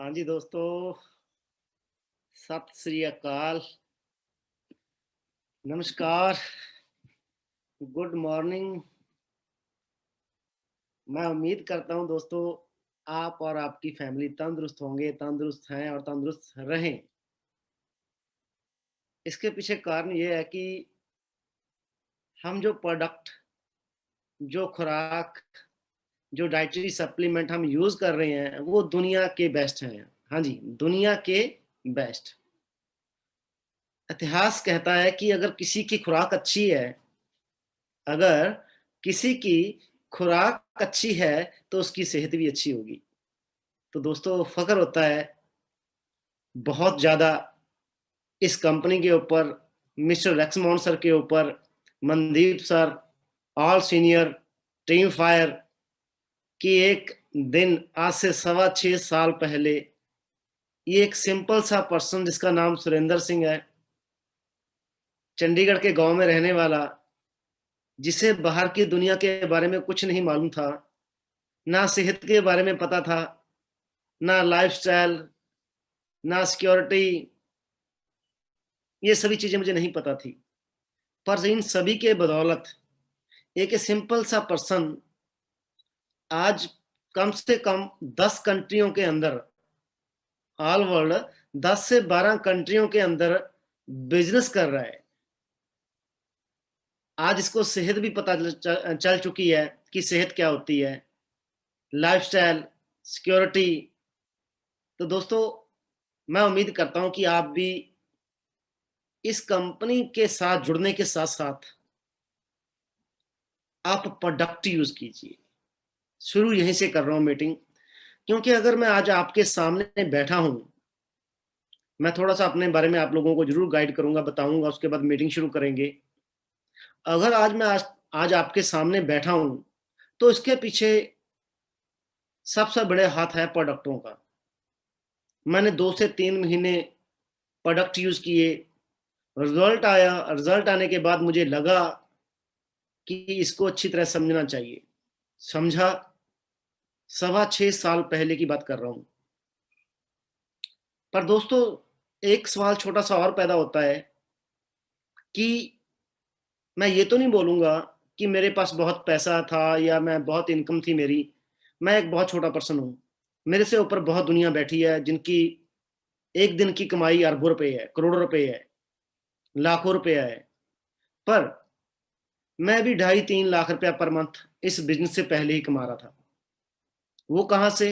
हाँ जी दोस्तों, सत श्री अकाल, नमस्कार, गुड मॉर्निंग। मैं उम्मीद करता हूँ दोस्तों आप और आपकी फैमिली तंदुरुस्त होंगे, तंदुरुस्त हैं और तंदुरुस्त रहें। इसके पीछे कारण ये है कि हम जो प्रोडक्ट, जो खुराक, जो डाइटरी सप्लीमेंट हम यूज़ कर रहे हैं, वो दुनिया के बेस्ट हैं। हाँ जी, दुनिया के बेस्ट। इतिहास कहता है कि अगर किसी की खुराक अच्छी है, अगर किसी की खुराक अच्छी है, तो उसकी सेहत भी अच्छी होगी। तो दोस्तों फ़ख्र होता है बहुत ज़्यादा इस कंपनी के ऊपर, मिस्टर लक्ष्मण सर के ऊपर, Mandeep sir, all senior, team fire कि एक दिन आज से सवा 6 साल पहले ये एक सिंपल सा पर्सन जिसका नाम सुरेंद्र सिंह है, चंडीगढ़ के गाँव में रहने वाला, जिसे बाहर की दुनिया के बारे में कुछ नहीं मालूम था, ना सेहत के बारे में पता था, ना लाइफ़स्टाइल, ना सिक्योरिटी, ये सभी चीज़ें मुझे नहीं पता थी। पर इन सभी के बदौलत एक सिंपल सा पर्सन आज कम से कम 10 कंट्रियों के अंदर, ऑल वर्ल्ड 10 से 12 कंट्रियों के अंदर बिज़नेस कर रहा है। आज इसको सेहत भी पता चल चुकी है कि सेहत क्या होती है, लाइफ़स्टाइल, सिक्योरिटी। तो दोस्तों, मैं उम्मीद करता हूँ कि आप भी इस कंपनी के साथ जुड़ने के साथ-साथ आप प्रोडक्ट यूज़ कीजिए। शुरू यहीं से कर रहा हूँ मीटिंग, क्योंकि अगर मैं आज आपके सामने बैठा हूँ, मैं थोड़ा-सा अपने बारे में आप लोगों को ज़रूर गाइड करूँगा, बताऊँगा, उसके बाद मीटिंग शुरू करेंगे। अगर आज आपके सामने बैठा हूँ, तो इसके पीछे सबसे बड़े हाथ है प्रोडक्टों का। मैंने 2 से 3 महीने प्रोडक्ट यूज़ किए, रिज़ल्ट आया, रिज़ल्ट आने के बाद मुझे लगा कि इसको अच्छी तरह समझना चाहिए। समझा, सवा 6 साल पहले की बात कर रहा हूँ। पर दोस्तों, एक सवाल छोटा-सा और पैदा होता है कि मैं ये तो नहीं बोलूँगा कि मेरे पास बहुत पैसा था या मैं बहुत इनकम थी मेरी। मैं एक बहुत छोटा पर्सन हूँ। मेरे से ऊपर बहुत दुनिया बैठी है जिनकी एक दिन की कमाई अरबों रुपए है, करोड़ों रुपए है, लाखों रुपया है। पर मैं भी ढाई 3 लाख रुपया पर मंथ इस बिज़नेस से पहले ही कमा रहा था। वो कहाँ से?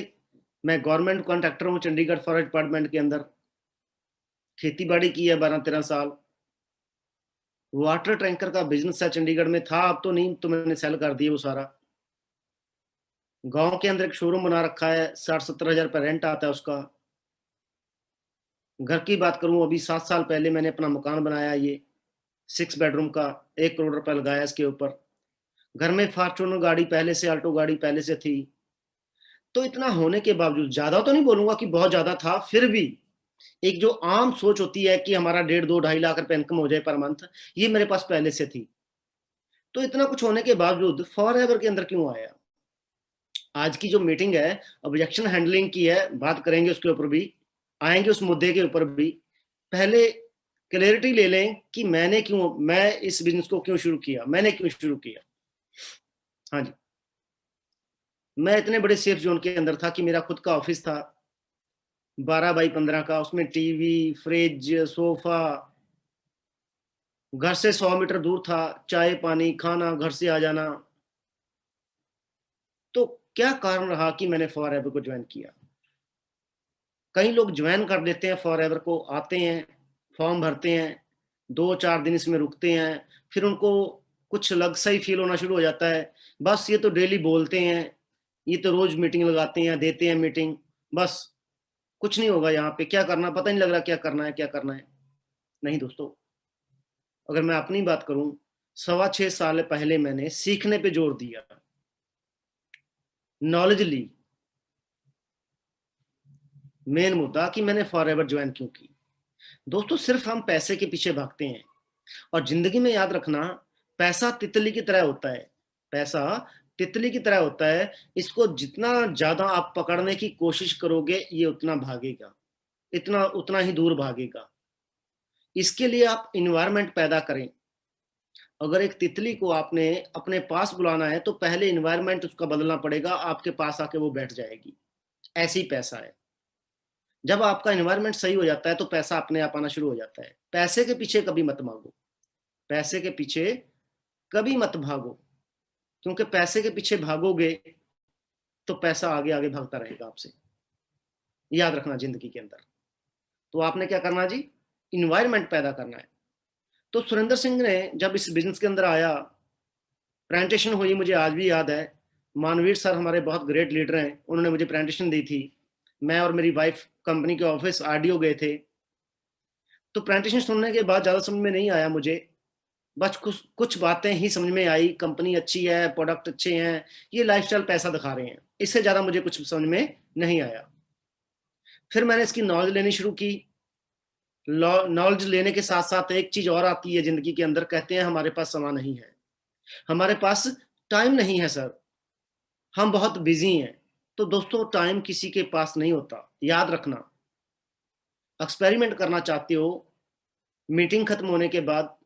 मैं गवर्नमेंट कॉन्ट्रैक्टर हूँ चंडीगढ़ फॉरेस्ट डिपार्टमेंट के अंदर। खेती-बाड़ी की है 12-13 साल। वाटर टैंकर का बिज़नेस है चंडीगढ़ में था, अब तो नहीं, तो मैंने सेल कर दिया वो सारा। गाँव के अंदर एक शोरूम बना रखा है, 60-70 हज़ार रुपए रेंट आता है उसका। घर की बात करूँ, अभी 7 साल पहले मैंने अपना मकान बनाया ये, 6 बेडरूम का, 1 करोड़ रुपए लगाया इसके ऊपर। घर में फॉर्च्यूनर गाड़ी पहले से, अल्टो गाड़ी पहले से थी। तो इतना होने के बावजूद, ज़्यादा तो नहीं बोलूँगा कि बहुत ज़्यादा था, फिर भी एक जो आम सोच होती है कि हमारा डेढ़ 2 ढाई लाख रुपए इनकम हो जाए पर मंथ, ये मेरे पास पहले से थी। तो इतना कुछ होने के बावजूद फॉरएवर के अंदर क्यों आया? आज की जो मीटिंग है, ऑब्जेक्शन हैंडलिंग की है, बात करेंगे उसके ऊपर भी, आएँगे उस मुद्दे के ऊपर भी। पहले क्लैरिटी ले लें कि मैं इस बिज़नेस को क्यों शुरू किया? मैंने क्यों शुरू किया? हाँ जी, मैं इतने बड़े सेफ ज़ोन के अंदर था कि मेरा खुद का ऑफ़िस था, 12 बाई 15 का, उसमें टीवी, फ्रिज, सोफ़ा, घर से 100 मीटर दूर था, चाय-पानी, खाना, घर से आ जाना। तो क्या कारण रहा कि मैंने फॉरएवर को जॉइन किया? कई लोग जॉइन कर लेते हैं फॉरएवर को, आते हैं, फॉर्म भरते हैं, 2-4 दिन इसमें रुकते हैं, फिर उनको कुछ अलग सा ही फ़ील होना शुरू हो जाता है। बस ये तो डेली बोलते हैं, ये तो रोज़ मीटिंग लगाते हैं, देते हैं मीटिंग, बस कुछ नहीं होगा यहाँ पे, क्या करना पता नहीं लग रहा क्या करना है, क्या करना है? नहीं दोस्तों, अगर मैं अपनी बात करूँ, सवा 6 साल पहले मैंने सीखने पे ज़ोर दिया, नॉलेज ली। मेन मुद्दा कि मैंने फॉरएवर जॉइन क्यों की? दोस्तों, सिर्फ़ हम पैसे के पीछे भागते हैं। और ज़िंदगी में याद रखना, पैसा तितली की तरह होता है। पैसा तितली की तरह होता है, इसको जितना ज़्यादा आप पकड़ने की कोशिश करोगे, ये उतना भागेगा, इतना उतना ही दूर भागेगा। इसके लिए आप एनवायरनमेंट पैदा करें। अगर एक तितली को आपने अपने पास बुलाना है, तो पहले एनवायरनमेंट उसका बदलना पड़ेगा, आपके पास आके वो बैठ जाएगी। ऐसे ही पैसा है। जब आपका एनवायरनमेंट सही हो जाता है, तो पैसा अपने आप आना शुरू हो जाता है। पैसे के पीछे कभी मत भागो, पैसे के पीछे कभी मत भागो, क्योंकि पैसे के पीछे भागोगे, तो पैसा आगे-आगे भागता रहेगा आपसे। याद रखना ज़िंदगी के अंदर। तो आपने क्या करना जी? एनवायरनमेंट पैदा करना है। तो सुरेंद्र सिंह ने जब इस बिज़नेस के अंदर आया, प्रेजेंटेशन हुई, मुझे आज भी याद है। मानवीर सर हमारे बहुत ग्रेट लीडर हैं, उन्होंने मुझे प्रेजेंटेशन दी थी। मैं और मेरी वाइफ कंपनी के ऑफिस आरडीओ गए थे। तो प्रेजेंटेशन सुनने के बाद ज़्यादा समझ में नहीं आया मुझे, बस कुछ कुछ बातें ही समझ में आई, कंपनी अच्छी है, प्रोडक्ट अच्छे हैं, ये लाइफ़स्टाइल पैसा दिखा रहे हैं। इससे ज़्यादा मुझे कुछ समझ में नहीं आया। फिर मैंने इसकी नॉलेज लेनी शुरू की। नॉलेज लेने के साथ-साथ एक चीज़ और आती है ज़िंदगी के अंदर, कहते हैं हमारे पास समय नहीं है, हमारे पास टाइम नहीं है सर, हम बहुत बिज़ी हैं। तो दोस्तों, टाइम किसी के पास नहीं होता, याद रखना। एक्सपेरिमेंट करना चाहते हो, मीटिंग खत्म होने के बाद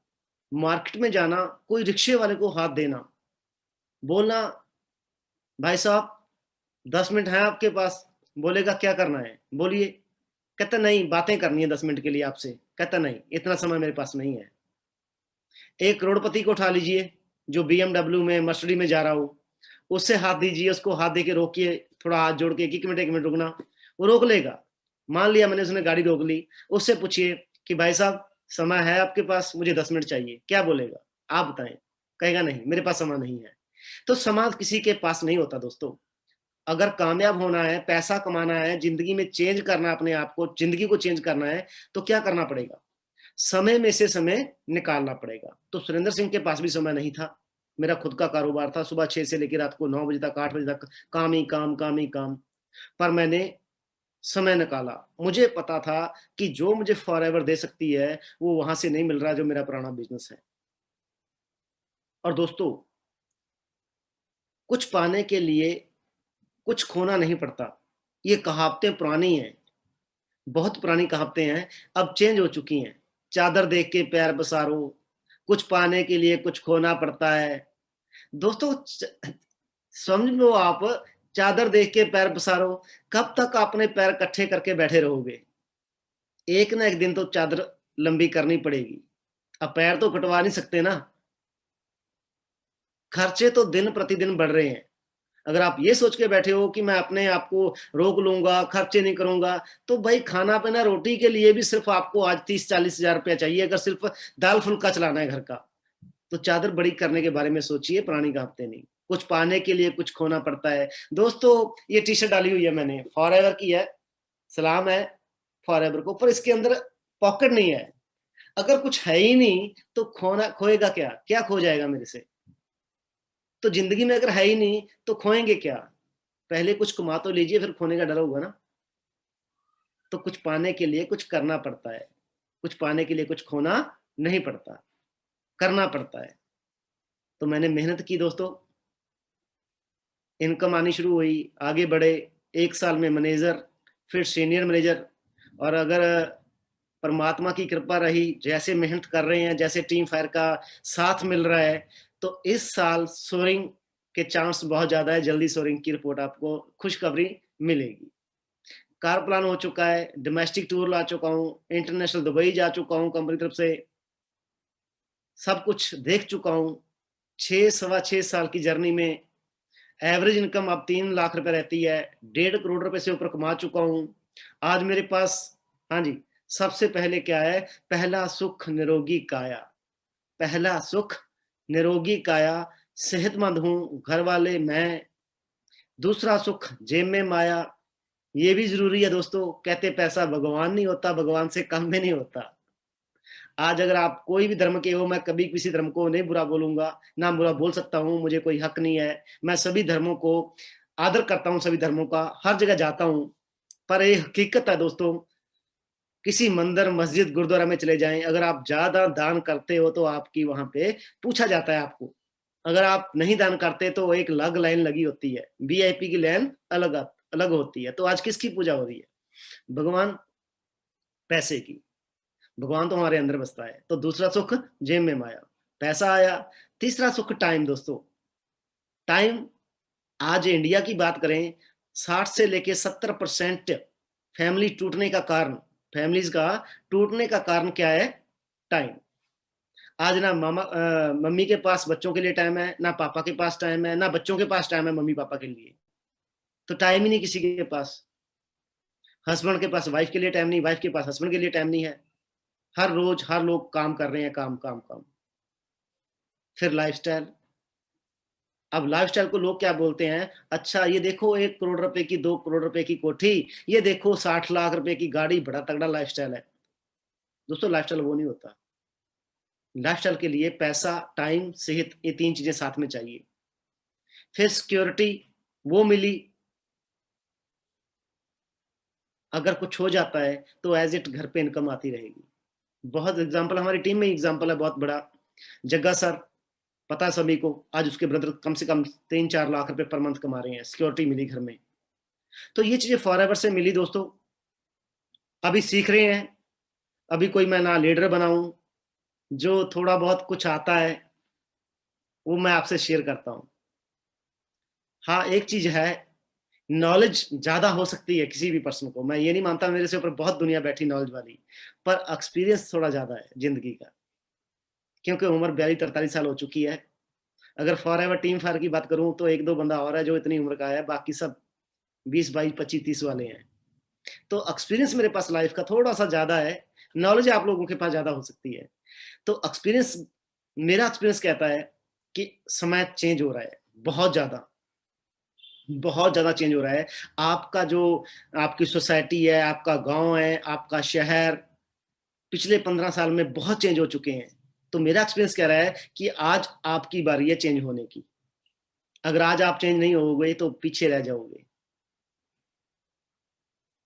मार्केट में जाना, कोई रिक्शे वाले को हाथ देना, बोलना, भाई साहब 10 मिनट हैं आपके पास? बोलेगा क्या करना है? बोलिए। कहता नहीं, बातें करनी है 10 मिनट के लिए आपसे। कहता नहीं, इतना समय मेरे पास नहीं है। एक करोड़पति को उठा लीजिए, जो बीएमडब्ल्यू में, मर्सिडीज में जा रहा हो, उससे हाथ दीजिए, उसको हाथ देके रोकिए, थोड़ा हाथ जोड़ के, 1 मिनट रुकना, वो रोक लेगा। मान लिया मैंने उसने गाड़ी रोक ली, उससे पूछिए कि भाई साहब समय है आपके पास? मुझे 10 मिनट चाहिए। क्या बोलेगा? आप बताएँ। कहेगा नहीं, मेरे पास समय नहीं है। तो समय किसी के पास नहीं होता दोस्तों। अगर कामयाब होना है, पैसा कमाना है, ज़िंदगी में चेंज करना है अपने आप को, ज़िंदगी को चेंज करना है, तो क्या करना पड़ेगा? समय में से समय निकालना पड़ेगा। तो सुरेंद्र सिंह के पास भी समय नहीं था। मेरा खुद का कारोबार था, सुबह 6 से लेके रात को 9 बजे तक, 8 बजे तक काम ही काम, काम ही काम। पर मैंने समय निकाला। मुझे पता था कि जो मुझे फॉरएवर दे सकती है, वो वहाँ से नहीं मिल रहा जो मेरा पुराना बिज़नेस है। और दोस्तों, कुछ पाने के लिए कुछ खोना नहीं पड़ता। ये कहावतें पुरानी हैं, बहुत पुरानी कहावतें हैं, अब चेंज हो चुकी हैं। चादर देख के पैर पसारो, कुछ पाने के लिए कुछ खोना पड़ता है। दोस्तों, समझ लो आप, चादर देख के पैर पसारो, कब तक अपने पैर इकट्ठे करके बैठे रहोगे? एक ना एक दिन तो चादर लंबी करनी पड़ेगी। अब पैर तो कटवा नहीं सकते ना। खर्चे तो दिन प्रतिदिन बढ़ रहे हैं। अगर आप ये सोच के बैठे हो कि मैं अपने आप को रोक लूँगा, खर्चे नहीं करूँगा, तो भाई खाना-पीना, रोटी के लिए भी सिर्फ़ आपको आज 30-40 हज़ार रुपया चाहिए, अगर सिर्फ़ दाल-फुल्का चलाना है घर का। तो चादर बड़ी करने के बारे में सोचिए, पुरानी कहावतें नहीं। कुछ पाने के लिए कुछ खोना पड़ता है। दोस्तों, ये टी-शर्ट डाली हुई है मैंने, फॉरएवर की है, सलाम है फॉरएवर को, पर इसके अंदर पॉकेट नहीं है। अगर कुछ है ही नहीं, तो खोना खोएगा क्या? क्या खो जाएगा मेरे से? तो ज़िंदगी में अगर है ही नहीं, तो खोएँगे क्या? पहले कुछ कमा तो लीजिए, फिर खोने का डर होगा ना। तो कुछ पाने के लिए कुछ करना पड़ता है। कुछ पाने के लिए कुछ खोना नहीं पड़ता, करना पड़ता है। तो मैंने मेहनत की दोस्तों, इनकम आनी शुरू हुई, आगे बढ़े, 1 साल में मैनेजर, फिर सीनियर मैनेजर। और अगर परमात्मा की कृपा रही, जैसे मेहनत कर रहे हैं, जैसे टीम फायर का साथ मिल रहा है, तो इस साल सोअरिंग के चांस बहुत ज़्यादा है, जल्दी सोअरिंग की रिपोर्ट आपको खुशखबरी मिलेगी। कार प्लान हो चुका है, डोमेस्टिक टूर ला चुका हूँ, इंटरनेशनल दुबई जा चुका हूँ कंपनी की तरफ से, सब कुछ देख चुका हूँ। 6 सवा 6 साल की जर्नी में एवरेज इनकम अब 3 लाख रुपए रहती है, 1.5 करोड़ रुपए से ऊपर कमा चुका हूँ। आज मेरे पास, हाँ जी, सबसे पहले क्या है, पहला सुख निरोगी काया, पहला सुख निरोगी काया, सेहतमंद हूँ, घर वाले, मैं। दूसरा सुख जेब में माया, ये भी ज़रूरी है दोस्तों। कहते पैसा भगवान नहीं होता, भगवान से कम में नहीं होता। आज अगर आप कोई भी धर्म के हो, मैं कभी किसी धर्म को नहीं बुरा बोलूँगा, ना बुरा बोल सकता हूँ, मुझे कोई हक नहीं है। मैं सभी धर्मों को आदर करता हूँ, सभी धर्मों का, हर जगह जाता हूँ। पर ये हकीकत है दोस्तों, किसी मंदिर, मस्जिद, गुरुद्वारा में चले जाएँ, अगर आप ज़्यादा दान करते हो, तो आपकी वहाँ पे पूछा जाता है आपको। अगर आप नहीं दान करते तो एक अलग लाइन लगी होती है, वीआईपी की लाइन अलग होती है। तो आज किसकी पूजा हो रही है? भगवान पैसे की। भगवान तो हमारे अंदर बसता है। तो दूसरा सुख जेब में माया, पैसा आया। तीसरा सुख टाइम दोस्तों। टाइम, आज इंडिया की बात करें, 60 से लेके 70% फैमिली टूटने का कारण, फैमिलीज का टूटने का कारण क्या है? टाइम। आज ना मम्मी के पास बच्चों के लिए टाइम है, ना पापा के पास टाइम है, ना बच्चों के पास टाइम है मम्मी पापा के लिए। तो टाइम ही नहीं किसी के पास। हस्बैंड के पास वाइफ के लिए टाइम नहीं, वाइफ के पास हस्बैंड के लिए टाइम नहीं है। हर रोज हर लोग काम कर रहे हैं, काम काम काम। फिर लाइफस्टाइल। अब लाइफस्टाइल को लोग क्या बोलते हैं? अच्छा ये देखो 1 करोड़ रुपए की, 2 करोड़ रुपए की कोठी, ये देखो 60 लाख रुपए की गाड़ी, बड़ा तगड़ा लाइफस्टाइल है। दोस्तों लाइफस्टाइल वो नहीं होता। लाइफस्टाइल के लिए पैसा, टाइम, सेहत, ये 3 चीजें साथ में चाहिए। फिर सिक्योरिटी वो मिली। अगर कुछ हो जाता है तो एज इट घर पे इनकम आती रहेगी। बहुत एग्जाम्पल, हमारी टीम में एग्जाम्पल है बहुत बड़ा। जग्गा सर, पता है सभी को, आज उसके ब्रदर कम से कम 3-4 लाख रुपए पर मंथ कमा रहे हैं, सिक्योरिटी मिली घर में। तो ये चीजें फॉरएवर से मिली दोस्तों। अभी सीख रहे हैं। अभी कोई मैं ना लीडर बनाऊं, जो थोड़ा बहुत कुछ आता है वो मैं आपसे शेयर करता हूं। हाँ एक चीज है, नॉलेज ज्यादा हो सकती है किसी भी पर्सन को, मैं ये नहीं मानता मेरे से ऊपर बहुत दुनिया बैठी नॉलेज वाली, पर एक्सपीरियंस थोड़ा ज्यादा है जिंदगी का, क्योंकि उम्र 42-43 साल हो चुकी है। अगर फॉर एवर टीम फायर की बात करूं तो एक दो बंदा और है जो इतनी उम्र का है, बाकी सब 20, 22, 25, 30 वाले हैं। तो एक्सपीरियंस मेरे पास लाइफ का थोड़ा सा ज्यादा है। नॉलेज आप लोगों के पास ज्यादा हो सकती है। तो एक्सपीरियंस, मेरा एक्सपीरियंस कहता है कि समय चेंज हो रहा है, बहुत ज्यादा, बहुत ज्यादा चेंज हो रहा है। आपका जो, आपकी सोसाइटी है, आपका गांव है, आपका शहर, पिछले 15 साल में बहुत चेंज हो चुके हैं। तो मेरा एक्सपीरियंस कह रहा है कि आज आपकी बारी है चेंज होने की। अगर आज आप चेंज नहीं होगे तो पीछे रह जाओगे,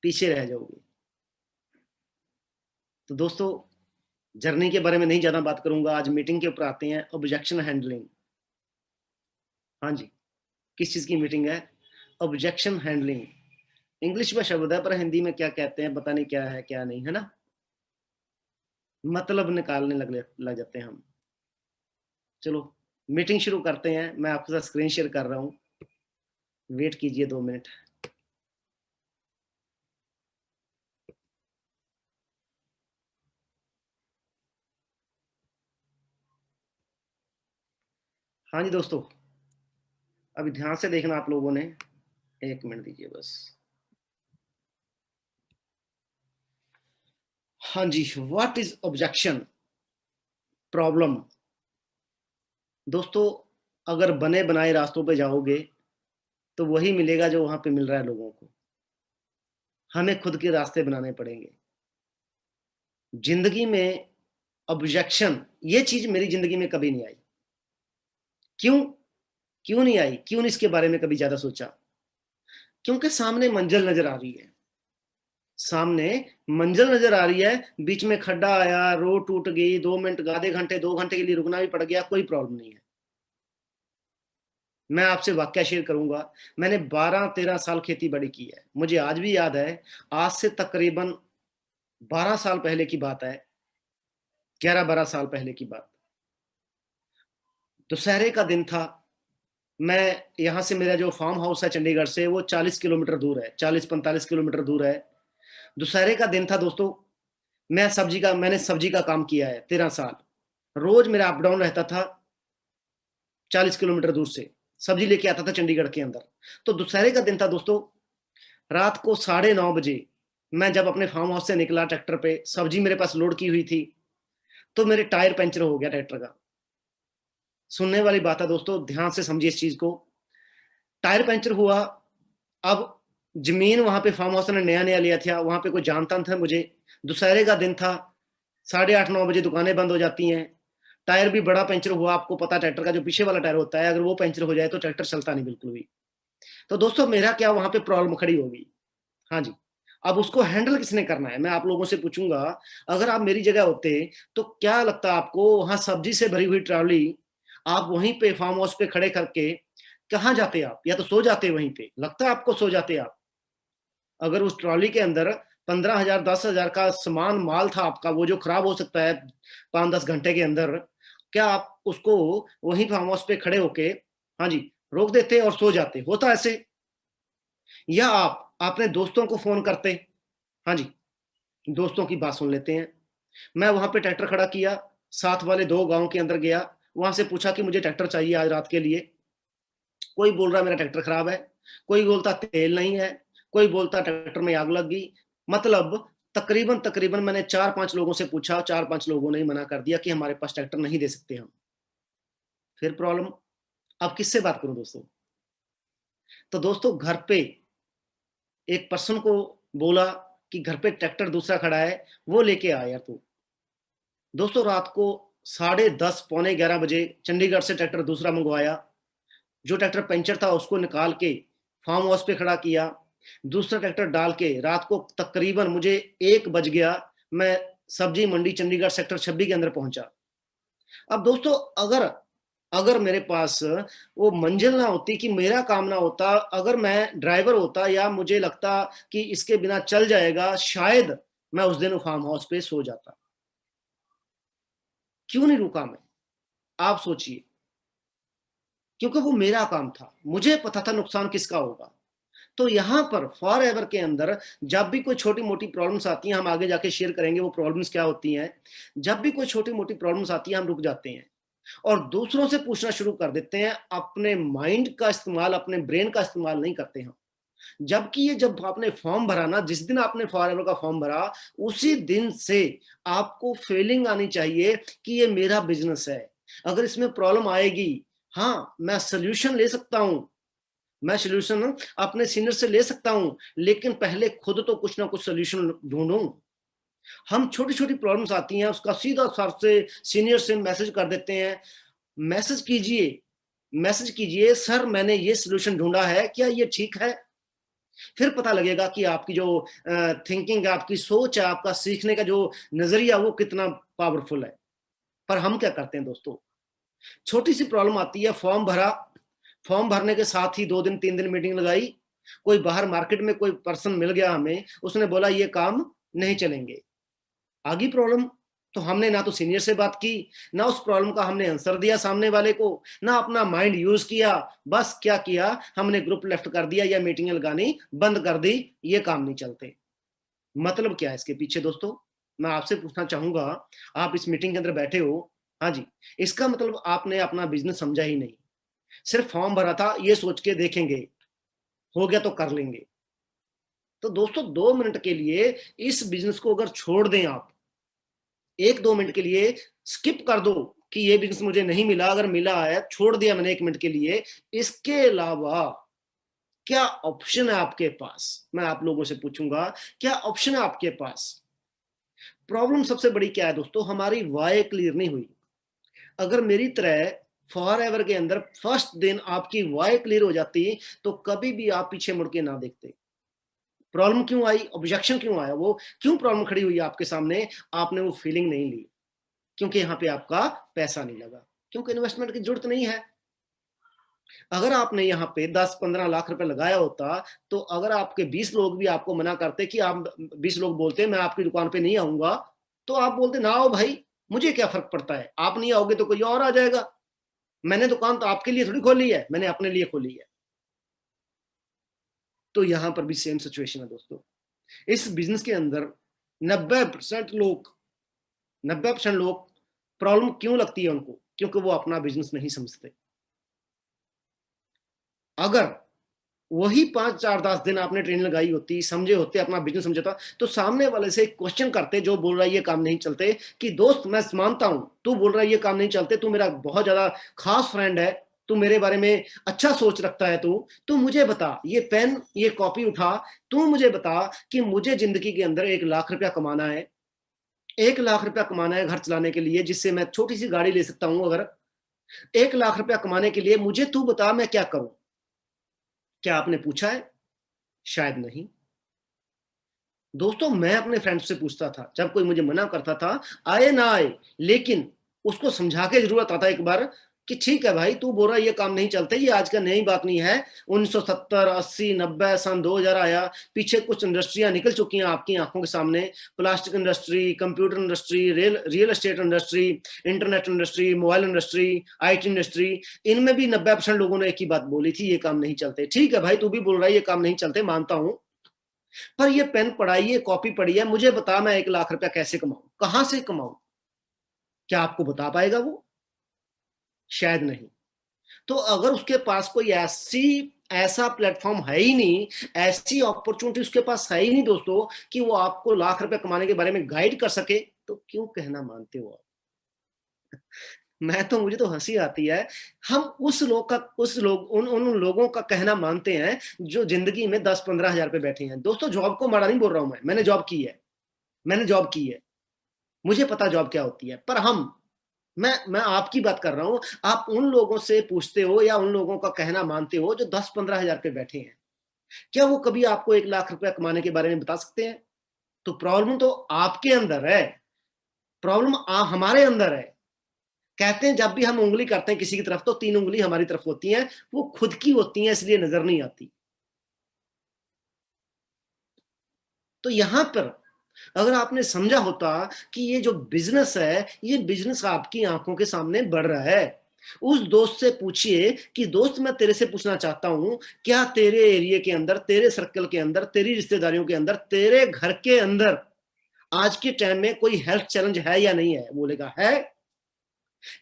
पीछे रह जाओगे। तो दोस्तों, जर्नी के बारे में नहीं ज्यादा बात करूंगा, आज मीटिंग के ऊपर आते हैं, ऑब्जेक्शन हैंडलिंग। हाँ जी, किस चीज की मीटिंग है? Objection handling. इंग्लिश में शब्द है, पर हिंदी में क्या कहते हैं पता नहीं, क्या है क्या नहीं, है ना? मतलब निकालने लग जाते हैं हम। चलो मीटिंग शुरू करते हैं। मैं आपके साथ स्क्रीन शेयर कर रहा हूँ, वेट कीजिए 2 मिनट। हाँ जी दोस्तों, अभी ध्यान से देखना आप लोगों ने, 1 मिनट दीजिए बस। हाँ जी, व्हाट इज ऑब्जेक्शन? प्रॉब्लम। दोस्तों, अगर बने बनाए रास्तों पे जाओगे तो वही मिलेगा जो वहां पे मिल रहा है लोगों को। हमें खुद के रास्ते बनाने पड़ेंगे जिंदगी में। ऑब्जेक्शन, ये चीज मेरी जिंदगी में कभी नहीं आई। क्यों? क्यों नहीं आई? क्यों नहीं इसके बारे में कभी ज्यादा सोचा? क्योंकि सामने मंजिल नजर आ रही है। सामने मंजिल नजर आ रही है, बीच में खड्डा आया, रोड टूट गई, 2 मिनट, आधे घंटे, 2 घंटे के लिए रुकना भी पड़ गया, कोई प्रॉब्लम नहीं है। मैं आपसे वाकया शेयर करूंगा। मैंने 12-13 साल खेती बाड़ी की है, मुझे आज भी याद है। आज से तकरीबन 12 साल पहले की बात है, 11-12 साल पहले की बात। दशहरे का दिन था। मैं, यहाँ से मेरा जो फार्म हाउस है चंडीगढ़ से, वो 40 किलोमीटर दूर है, 40-45 किलोमीटर दूर है। दशहरे का दिन था दोस्तों। मैंने सब्जी का काम किया है 13 साल। रोज मेरा अप डाउन रहता था, 40 किलोमीटर दूर से सब्जी लेके आता था चंडीगढ़ के अंदर। तो दशहरे का दिन था दोस्तों। रात को 9:30 बजे मैं जब अपने फार्म हाउस से निकला ट्रैक्टर पे, सब्जी मेरे पास लोड की हुई थी, तो मेरे टायर पंचर हो गया ट्रैक्टर का। सुनने वाली बात है दोस्तों, ध्यान से समझिए इस चीज को। टायर पंचर हुआ। अब जमीन वहां पे फार्म हाउस ने नया नया लिया था, वहां पे कोई जानता था मुझे। दशहरे का दिन था, 8:30-9 बजे दुकानें बंद हो जाती हैं। टायर भी बड़ा पंचर हुआ। आपको पता, ट्रैक्टर का जो पीछे वाला टायर होता है, अगर वो पंचर हो जाए तो ट्रैक्टर चलता नहीं बिल्कुल भी। तो दोस्तों मेरा क्या वहां पे प्रॉब्लम खड़ी होगी? हाँ जी। अब उसको हैंडल किसने करना है, मैं आप लोगों से पूछूंगा। अगर आप मेरी जगह होते तो क्या लगता है आपको, वहां सब्जी से भरी हुई ट्रॉली आप वहीं पे फार्म हाउस पे खड़े करके कहाँ जाते आप? या तो सो जाते वहीं पे, लगता है आपको सो जाते आप। अगर उस ट्रॉली के अंदर 15,000 10,000 का सामान माल था आपका, वो जो खराब हो सकता है 5-10 घंटे के अंदर, क्या आप उसको वहीं फार्म हाउस पे खड़े होके, हाँ जी, रोक देते और सो जाते? होता ऐसे? या आप अपने दोस्तों को फ़ोन करते, हाँ जी, दोस्तों की बात सुन लेते हैं। मैं वहाँ पे ट्रैक्टर खड़ा किया, साथ वाले 2 गाँव के अंदर गया, वहाँ से पूछा कि मुझे ट्रैक्टर चाहिए आज रात के लिए। कोई बोल रहा है मेरा ट्रैक्टर खराब है, कोई बोलता तेल नहीं है, कोई बोलता ट्रैक्टर में आग लग गई। मतलब तकरीबन मैंने 4-5 लोगों से पूछा, 4-5 लोगों ने ही मना कर दिया कि हमारे पास ट्रैक्टर नहीं दे सकते हम। फिर प्रॉब्लम, अब किससे बात करूँ दोस्तों? तो दोस्तों घर पे एक पर्सन को बोला कि घर पे ट्रैक्टर दूसरा खड़ा है, वो लेके आ यार तू। दोस्तों रात को साढ़े 10 पौने 11 बजे चंडीगढ़ से ट्रैक्टर दूसरा मंगवाया। जो ट्रैक्टर पंचर था उसको निकाल के फार्म हाउस पे खड़ा किया। दूसरा ट्रैक्टर डाल के रात को तकरीबन मुझे 1 बज गया, मैं सब्जी मंडी चंडीगढ़ सेक्टर 26 के अंदर पहुंचा। अब दोस्तों अगर अगर मेरे पास वो मंजिल ना होती, कि मेरा काम ना होता, अगर मैं ड्राइवर होता या मुझे लगता कि इसके बिना चल जाएगा, शायद मैं उस दिन फार्म हाउस पे सो जाता। क्यों नहीं रुका मैं? आप सोचिए। क्योंकि वो मेरा काम था, मुझे पता था नुकसान किसका होगा। तो यहाँ पर फॉरएवर के अंदर जब भी कोई छोटी-मोटी प्रॉब्लम्स आती हैं, हम आगे जाके शेयर करेंगे वो प्रॉब्लम्स क्या होती हैं। जब भी कोई छोटी-मोटी प्रॉब्लम्स आती है, हम रुक जाते हैं और दूसरों से पूछना शुरू कर देते हैं, अपने माइंड का इस्तेमाल, अपने ब्रेन का इस्तेमाल नहीं करते हम। जबकि ये जब आपने फॉर्म भरा ना, जिस दिन आपने फॉरएवर का फॉर्म भरा, उसी दिन से आपको फीलिंग आनी चाहिए कि ये मेरा बिज़नेस है। अगर इसमें प्रॉब्लम आएगी, हाँ, मैं सॉल्यूशन ले सकता हूँ। मैं सॉल्यूशन अपने सीनियर से ले सकता हूं, लेकिन पहले खुद तो कुछ ना कुछ सॉल्यूशन ढूंढूं। हम छोटी-छोटी प्रॉब्लम्स आती हैं, उसका सीधा सर से, सीनियर से मैसेज कर देते हैं। मैसेज कीजिए, मैसेज कीजिए, सर मैंने ये सॉल्यूशन ढूंढा है, क्या ये ठीक है? फिर पता लगेगा कि आपकी जो थिंकिंग है, आपकी सोच है, आपका सीखने का जो नजरिया वो कितना पावरफुल है। पर हम क्या करते हैं दोस्तों, छोटी सी प्रॉब्लम आती है, फॉर्म भरा, फॉर्म भरने के साथ ही 2 दिन 3 दिन मीटिंग लगाई, कोई बाहर मार्केट में कोई पर्सन मिल गया हमें, उसने बोला ये काम नहीं चलेंगे। आ गई प्रॉब्लम, तो हमने ना तो सीनियर से बात की, ना उस प्रॉब्लम का हमने आंसर दिया सामने वाले को, ना अपना माइंड यूज किया। बस क्या किया, हमने ग्रुप लेफ्ट कर दिया या मीटिंग लगानी बंद कर दी, ये काम नहीं चलते। मतलब क्या है इसके पीछे दोस्तों? मैं आपसे पूछना चाहूंगा, आप इस मीटिंग के अंदर बैठे हो, हाँ जी, इसका मतलब आपने अपना बिजनेस समझा ही नहीं। सिर्फ फॉर्म भरा था, ये सोच के देखेंगे, हो गया तो कर लेंगे। तो दोस्तों 2 मिनट के लिए इस बिज़नेस को अगर छोड़ दें आप, 1-2 मिनट के लिए स्किप कर दो कि ये बिज़नेस मुझे नहीं मिला, अगर मिला है, छोड़ दिया मैंने 1 मिनट के लिए, इसके अलावा क्या ऑप्शन है आपके पास? मैं आप लोगों से पूछूँगा, क्या ऑप्शन है आपके पास? प्रॉब्लम सबसे बड़ी क्या है दोस्तों? हमारी व्हाय क्लियर नहीं हुई। अगर मेरी तरह फॉरएवर के अंदर फर्स्ट दिन आपकी व्हाय क्लियर हो जाती, तो कभी भी आप पीछे मुड़ के ना देखते। प्रॉब्लम क्यों आई? ऑब्जेक्शन क्यों आया? वो क्यों प्रॉब्लम खड़ी हुई आपके सामने? आपने वो फीलिंग नहीं ली, क्योंकि यहाँ पे आपका पैसा नहीं लगा, क्योंकि इन्वेस्टमेंट की ज़रूरत नहीं है। अगर आपने यहाँ पे 10-15 लाख रुपए लगाया होता, तो अगर आपके 20 लोग भी आपको मना करते कि आप 20 लोग बोलते मैं आपकी दुकान पे नहीं आऊँगा, तो आप बोलते ना आओ भाई, मुझे क्या फ़र्क पड़ता है? आप नहीं आओगे तो कोई और आ जाएगा। मैंने दुकान तो आपके लिए थोड़ी खोली है, मैंने अपने लिए खोली है। तो यहाँ पर भी सेम सिचुएशन है दोस्तों। इस बिज़नेस के अंदर 90% लोग 90% लोग प्रॉब्लम क्यों लगती है उनको? क्योंकि वो अपना बिज़नेस नहीं समझते। अगर वही 5, 4, 10 दिन आपने ट्रेनिंग लगाई होती, समझे होते, अपना बिज़नेस समझा था, तो सामने वाले से एक क्वेश्चन करते जो बोल रहा है ये काम नहीं चलते, कि दोस्त मैं मानता हूँ, तू बोल रहा है ये काम नहीं चलते, तू मेरा बहुत ज़्यादा खास फ्रेंड है, तू मेरे बारे में अच्छा सोच रखता है तू मुझे बता, ये पेन, ये कॉपी उठा, तू मुझे बता कि मुझे ज़िंदगी के अंदर 1 लाख रुपया कमाना है, 1 लाख रुपया कमाना है घर चलाने के लिए, जिससे मैं छोटी-सी गाड़ी ले सकता हूँ अगर, 1 लाख रुपया कमाने के लिए मुझे तू बता मैं क्या करूँ? क्या आपने पूछा है? शायद नहीं। दोस्तों मैं अपने फ्रेंड्स से पूछता था, जब कोई मुझे मना करता था, आए ना आए, लेकिन उसको समझा के ज़रूर आता था एक बार, कि ठीक है भाई, तू बोल रहा है ये काम नहीं चलते, ये आज का नई बात नहीं है। 1970, 80, 90, सन 2000 आया, पीछे कुछ इंडस्ट्रियां निकल चुकी हैं आपकी आंखों के सामने। Plastic industry, computer industry, real estate industry, internet industry, mobile industry, IT industry, इनमें भी 90% लोगों ने एक ही बात बोली थी, ये काम नहीं चलते। ठीक है भाई, तू भी बोल रहा है ये काम नहीं चलते, मानता हूं, पर ये पेन पढ़ाई है, कॉपी पढ़ी है, मुझे बता मैं 1 लाख रुपया कैसे कमाऊं, कहां से कमाऊं? क्या आपको बता पाएगा वो? शायद नहीं। तो अगर उसके पास कोई ऐसा प्लेटफॉर्म है ही नहीं, ऐसी अपॉर्चुनिटी उसके पास है ही नहीं दोस्तों, कि वो आपको लाख रुपए कमाने के बारे में गाइड कर सके, तो क्यों कहना मानते हो आप? मैं तो मुझे तो हंसी आती है। हम उस लोग उन उन लोगों का कहना मानते हैं जो जिंदगी में 10-15 हजार पे बैठे हैं। दोस्तों, जॉब को माड़ा नहीं बोल रहा हूं, मैंने जॉब की है, मैंने जॉब की है, मुझे पता जॉब क्या होती है। पर मैं आपकी बात कर रहा हूं। आप उन लोगों से पूछते हो या उन लोगों का कहना मानते हो जो 10-15 हजार पे बैठे हैं, क्या वो कभी आपको 1 लाख रुपया कमाने के बारे में बता सकते हैं? तो प्रॉब्लम तो आपके अंदर है, प्रॉब्लम हमारे अंदर है। कहते हैं जब भी हम उंगली करते हैं किसी की तरफ, तो 3 उंगली हमारी तरफ होती हैं, वो खुद की होती हैं, इसलिए नजर नहीं आती। तो यहां पर अगर आपने समझा होता कि ये जो बिजनेस है, ये बिजनेस आपकी आंखों के सामने बढ़ रहा है, उस दोस्त से पूछिए कि दोस्त, मैं तेरे से पूछना चाहता हूं, क्या तेरे एरिया के अंदर, तेरे सर्कल के अंदर, तेरी रिश्तेदारियों के अंदर, तेरे घर के अंदर आज के टाइम में कोई हेल्थ चैलेंज है या नहीं है? बोलेगा है।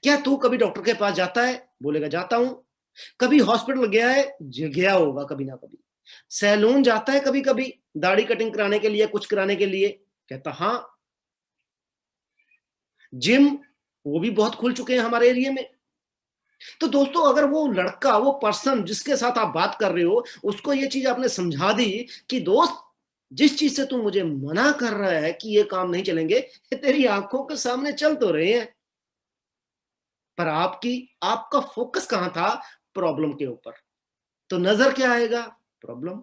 क्या तू कभी डॉक्टर के पास जाता है? बोलेगा जाता हूं। कभी हॉस्पिटल गया है? गया होगा कभी ना कभी। सैलून जाता है कभी कभी, दाढ़ी कटिंग कराने के लिए, कुछ कराने के लिए? कहता हाँ। जिम, वो भी बहुत खुल चुके हैं हमारे एरिया में। तो दोस्तों, अगर वो लड़का, वो पर्सन जिसके साथ आप बात कर रहे हो, उसको ये चीज आपने समझा दी कि दोस्त, जिस चीज से तू मुझे मना कर रहा है कि ये काम नहीं चलेंगे, ये तेरी आंखों के सामने चल तो रहे हैं, पर आपका फोकस कहां था? प्रॉब्लम के ऊपर। तो नजर क्या आएगा? प्रॉब्लम।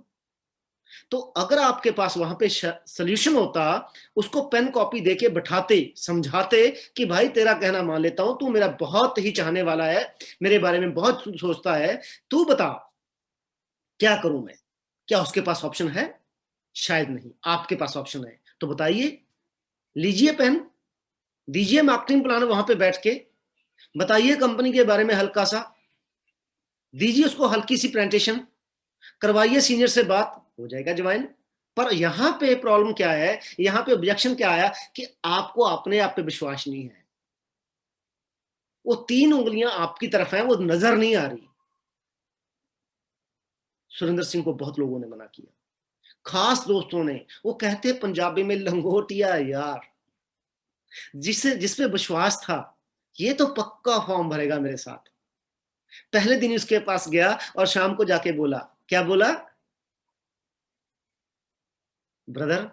तो अगर आपके पास वहां पे सोल्यूशन होता, उसको पेन कॉपी देके बैठाते, समझाते कि भाई तेरा कहना मान लेता हूं, तू मेरा बहुत ही चाहने वाला है, मेरे बारे में बहुत सोचता है, तू बता क्या करूं मैं? क्या उसके पास ऑप्शन है? शायद नहीं। आपके पास ऑप्शन है, तो बताइए। लीजिए पेन, दीजिए मार्केटिंग प्लान वहां पे बैठ के, बताइए कंपनी के बारे में हल्का सा, दीजिए उसको हल्की सी प्रेजेंटेशन, करवाइए सीनियर से बात, हो जाएगा ज्वाइन। पर यहां पे प्रॉब्लम क्या है, यहां पे ऑब्जेक्शन क्या आया कि आपको अपने आप पे विश्वास नहीं है। वो 3 उंगलियां आपकी तरफ हैं, वो नजर नहीं आ रही। सुरेंद्र सिंह को बहुत लोगों ने मना किया, खास दोस्तों ने। वो कहते पंजाबी में लंगोटिया यार, जिसपे विश्वास था, ये तो पक्का फॉर्म भरेगा मेरे साथ। पहले दिन उसके पास गया और शाम को जाके बोला, क्या बोला? ब्रदर,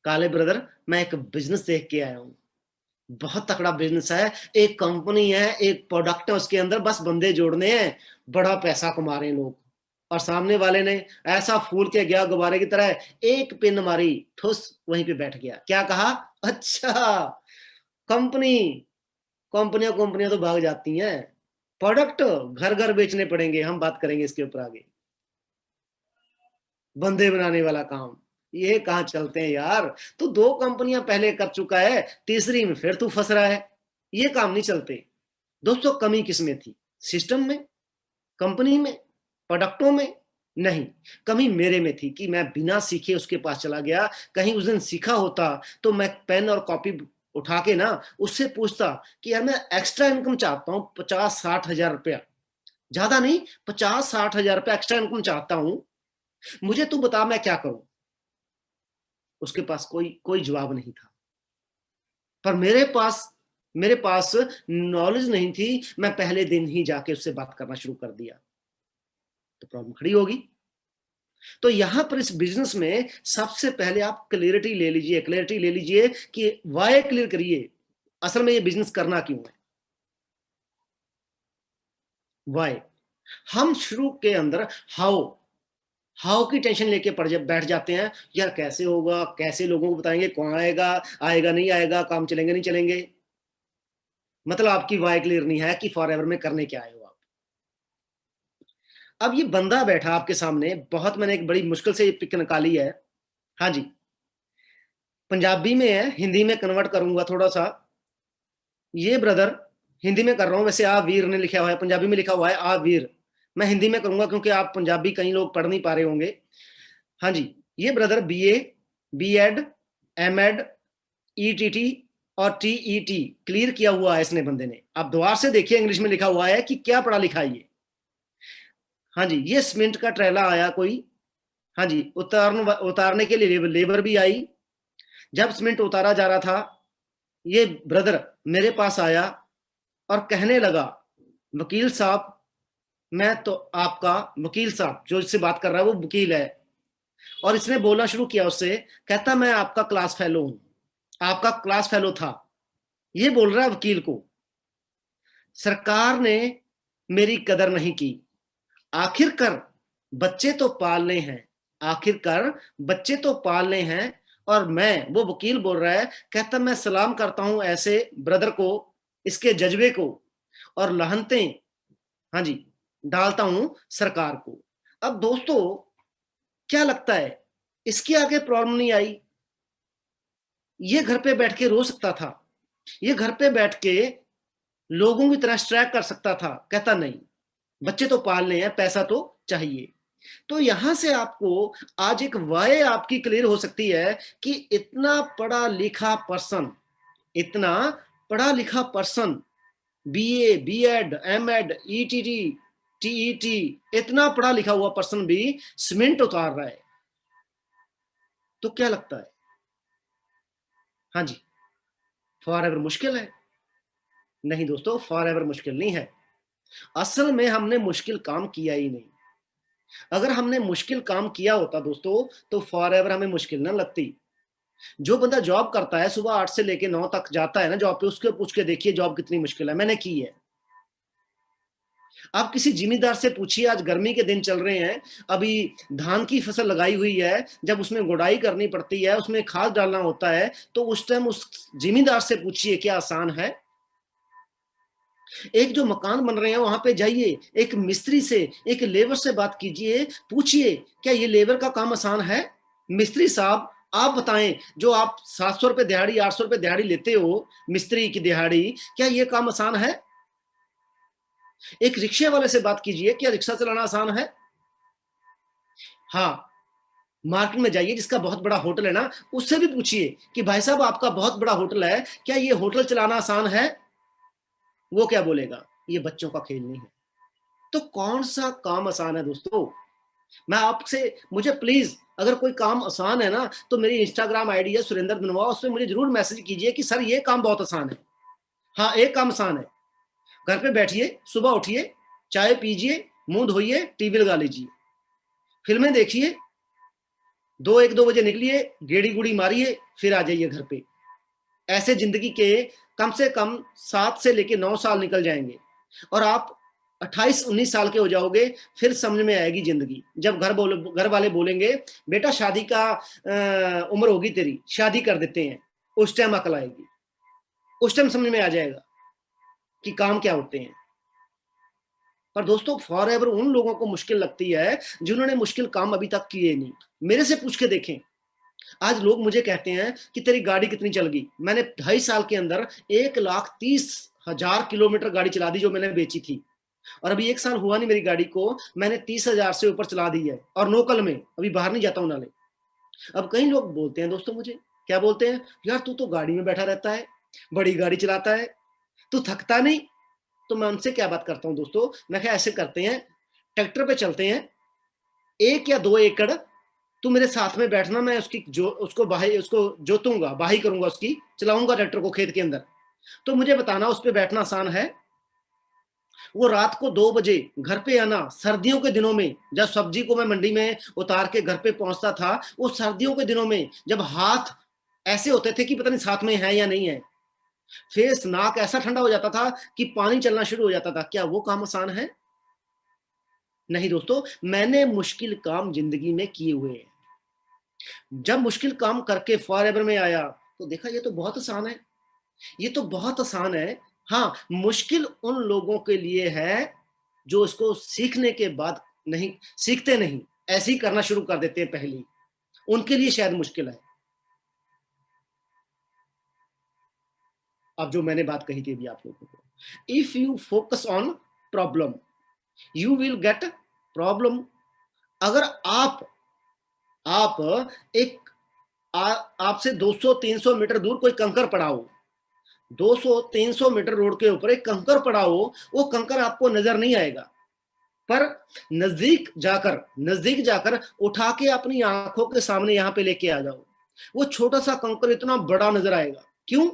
काले ब्रदर, मैं एक बिजनेस देख के आया हूं, बहुत तगड़ा बिजनेस है, एक कंपनी है, एक प्रोडक्ट है, उसके अंदर बस बंदे जोड़ने हैं, बड़ा पैसा कमा रहे हैं लोग। और सामने वाले ने ऐसा फूल के गया गुब्बारे की तरह, एक पिन मारी, ठुस, वहीं पे बैठ गया। क्या कहा? अच्छा, कंपनी, कंपनियां कंपनियां तो भाग जाती हैं, प्रोडक्ट घर घर बेचने पड़ेंगे, हम बात करेंगे इसके ऊपर आगे। बंदे बनाने वाला काम, ये कहां चलते हैं यार? तू 2 कंपनियां पहले कर चुका है, तीसरी में फिर तू फंस रहा है, ये काम नहीं चलते। दोस्तों, कमी किसमें थी? सिस्टम में? कंपनी में? प्रोडक्टों में? नहीं, कमी मेरे में थी कि मैं बिना सीखे उसके पास चला गया। कहीं उस दिन सीखा होता तो मैं पेन और कॉपी उठा के ना उससे पूछता कि यार, मैं एक्स्ट्रा इनकम चाहता हूं, 50-60 हजार रुपया, ज्यादा नहीं, 50-60 हजार रुपया एक्स्ट्रा इनकम चाहता हूं, मुझे तू बता मैं क्या करूं? उसके पास कोई कोई जवाब नहीं था। पर मेरे पास नॉलेज नहीं थी, मैं पहले दिन ही जाके उससे बात करना शुरू कर दिया, तो प्रॉब्लम खड़ी होगी। तो यहां पर इस बिजनेस में सबसे पहले आप क्लैरिटी ले लीजिए कि वाई क्लियर करिए, असल में ये बिजनेस करना क्यों है। वाई। हम शुरू के अंदर हाउ हाउ की टेंशन लेके बैठ जाते हैं, यार कैसे होगा, कैसे लोगों को बताएंगे, कौन आएगा, आएगा नहीं आएगा, काम चलेंगे नहीं चलेंगे। मतलब आपकी वाई क्लियर नहीं है कि फॉरएवर में करने क्या आए हो आप। अब ये बंदा बैठा आपके सामने, बहुत मैंने एक बड़ी मुश्किल से ये पिक निकाली है। हाँ जी, पंजाबी में है, हिंदी में कन्वर्ट करूंगा थोड़ा सा। ये ब्रदर, हिंदी में कर रहा हूं, वैसे आ वीर ने लिखा हुआ है, पंजाबी में लिखा हुआ है आ वीर। मैं हिंदी में करूंगा क्योंकि आप पंजाबी कई लोग पढ़ नहीं पा रहे होंगे। हाँ जी, ये brother BA, BEd, MEd, ETT और टीईटी क्लियर किया हुआ है इसने बंदे ने। आप द्वार से देखिए, इंग्लिश में लिखा हुआ है कि क्या पढ़ा लिखा है ये। हाँ जी, ये सीमेंट का ट्रेला आया कोई। हाँ जी, उतारने के लिए लेबर भी आई। जब सीमेंट उतारा जा रहा था, ये ब्रदर मेरे पास आया और कहने लगा, वकील साहब, मैं तो आपका वकील साहब, जो इससे बात कर रहा है वो वकील है। और इसने बोलना शुरू किया उससे, कहता मैं आपका क्लास फेलो हूं, आपका क्लास फेलो था। ये बोल रहा है वकील को। सरकार ने मेरी कदर नहीं की, आखिरकार बच्चे तो पालने हैं, आखिरकार बच्चे तो पालने हैं। और मैं, वो वकील बोल रहा है, कहता मैं सलाम करता हूं ऐसे ब्रदर को, इसके जज्बे को, और लहनते, हाँ जी, डालता हूं सरकार को। अब दोस्तों, क्या लगता है इसके आगे प्रॉब्लम नहीं आई? ये घर पे बैठ के रो सकता था, ये घर पे बैठ के लोगों की तरह स्ट्राइक कर सकता था। कहता नहीं, बच्चे तो पालने हैं, पैसा तो चाहिए। तो यहां से आपको आज एक वाय आपकी क्लियर हो सकती है कि इतना पढ़ा लिखा पर्सन, इतना पढ़ा लिखा person, BA, BEd, MEd, ETT, TET, इतना पढ़ा लिखा हुआ पर्सन भी सीमेंट उतार रहा है। तो क्या लगता है? हाँ जी, फॉर एवर मुश्किल है? नहीं दोस्तों, फॉर एवर मुश्किल नहीं है। असल में हमने मुश्किल काम किया ही नहीं। अगर हमने मुश्किल काम किया होता दोस्तों, तो फॉर एवर हमें मुश्किल ना लगती। जो बंदा जॉब करता है, सुबह 8 से लेके 9 तक जाता है ना जॉब पे, उसके पूछ के देखिए जॉब कितनी मुश्किल है, मैंने की है। आप किसी जिम्मेदार से पूछिए, आज गर्मी के दिन चल रहे हैं, अभी धान की फसल लगाई हुई है, जब उसमें गुड़ाई करनी पड़ती है, उसमें खाद डालना होता है, तो उस टाइम उस जिम्मेदार से पूछिए क्या आसान है? एक जो मकान बन रहे हैं वहां पे जाइए, एक मिस्त्री से, एक लेबर से बात कीजिए, पूछिए क्या ये लेबर का काम आसान है? मिस्त्री साहब, आप बताएं, जो आप 700 रुपए दिहाड़ी, 800 रुपए दिहाड़ी लेते हो मिस्त्री की दिहाड़ी, क्या ये काम आसान है? एक रिक्शे वाले से बात कीजिए, क्या रिक्शा चलाना आसान है? हाँ, मार्केट में जाइए, जिसका बहुत बड़ा होटल है ना, उससे भी पूछिए कि भाई साहब आपका बहुत बड़ा होटल है, क्या ये होटल चलाना आसान है? वो क्या बोलेगा? ये बच्चों का खेल नहीं है। तो कौन सा काम आसान है दोस्तों? मैं आपसे, मुझे प्लीज, अगर कोई काम आसान है ना, तो मेरी इंस्टाग्राम आईडी है सुरेंद्र धनवा, उसमें मुझे जरूर मैसेज कीजिए कि सर ये काम बहुत आसान है। हाँ, एक काम आसान है, घर पे बैठिए, सुबह उठिए, चाय पीजिए, मुंह धोइए, टीवी लगा लीजिए, फिल्में देखिए, 1-2 बजे निकलिए, गेड़ी गुड़ी मारिए, फिर आ जाइए घर पे। ऐसे जिंदगी के कम से कम 7 से लेके 9 साल निकल जाएंगे, और आप 28-19 साल के हो जाओगे। फिर समझ में आएगी जिंदगी, जब घर वाले बोलेंगे बेटा शादी का उम्र होगी तेरी, शादी कर देते हैं, उस टाइम अकल आएगी, उस टाइम समझ में आ जाएगा कि काम क्या होते हैं। पर दोस्तों, फॉर एवर उन लोगों को मुश्किल लगती है जिन्होंने मुश्किल काम अभी तक किए नहीं। मेरे से पूछ के देखें, आज लोग मुझे कहते हैं कि तेरी गाड़ी कितनी चल गई। मैंने 2.5 साल के अंदर 1,30,000 किलोमीटर गाड़ी चला दी, जो मैंने बेची थी। और अभी 1 साल हुआ नहीं मेरी गाड़ी को, मैंने 30,000 से ऊपर चला दी है, और लोकल में, अभी बाहर नहीं जाता हूं नाले। अब कई लोग बोलते हैं दोस्तों मुझे, क्या बोलते हैं, यार तू तो गाड़ी में बैठा रहता है, बड़ी गाड़ी चलाता है, तू थकता नहीं? तो मैं उनसे क्या बात करता हूं दोस्तों, मैं क्या, ऐसे करते हैं, ट्रैक्टर पे चलते हैं, 1 या 2 एकड़, तू मेरे साथ में बैठना, मैं उसकी जो उसको बाही, उसको जोतूंगा, बाही करूंगा, उसकी चलाऊंगा ट्रैक्टर को खेत के अंदर। तो मुझे बताना उस पर बैठना आसान है? वो रात को 2 बजे घर पे आना, सर्दियों के दिनों में, जब सब्जी को मैं मंडी में उतार के घर पे पहुंचता था, वो सर्दियों के दिनों में, जब हाथ ऐसे होते थे कि पता नहीं साथ में है या नहीं है, फेस नाक ऐसा ठंडा हो जाता था कि पानी चलना शुरू हो जाता था, क्या वो काम आसान है? नहीं दोस्तों, मैंने मुश्किल काम जिंदगी में किए हुए हैं। जब मुश्किल काम करके फॉर एवर में आया, तो देखा ये तो बहुत आसान है, ये तो बहुत आसान है। हाँ, मुश्किल उन लोगों के लिए है जो इसको सीखने के बाद नहीं सीखते नहीं, ऐसे ही करना शुरू कर देते हैं पहले ही, उनके लिए शायद मुश्किल है। अब जो मैंने बात कही थी अभी आप लोगों को, if you focus on problem you will gate problem. अगर आप एक आपसे 200-300 मीटर दूर कोई कंकर पड़ा हो, 200-300 मीटर रोड के ऊपर एक कंकर पड़ा हो, वो कंकर आपको नजर नहीं आएगा, पर नजदीक जाकर उठा के अपनी आंखों के सामने यहां पे लेके आ जाओ, वो छोटा सा कंकर इतना बड़ा नजर आएगा। क्यों?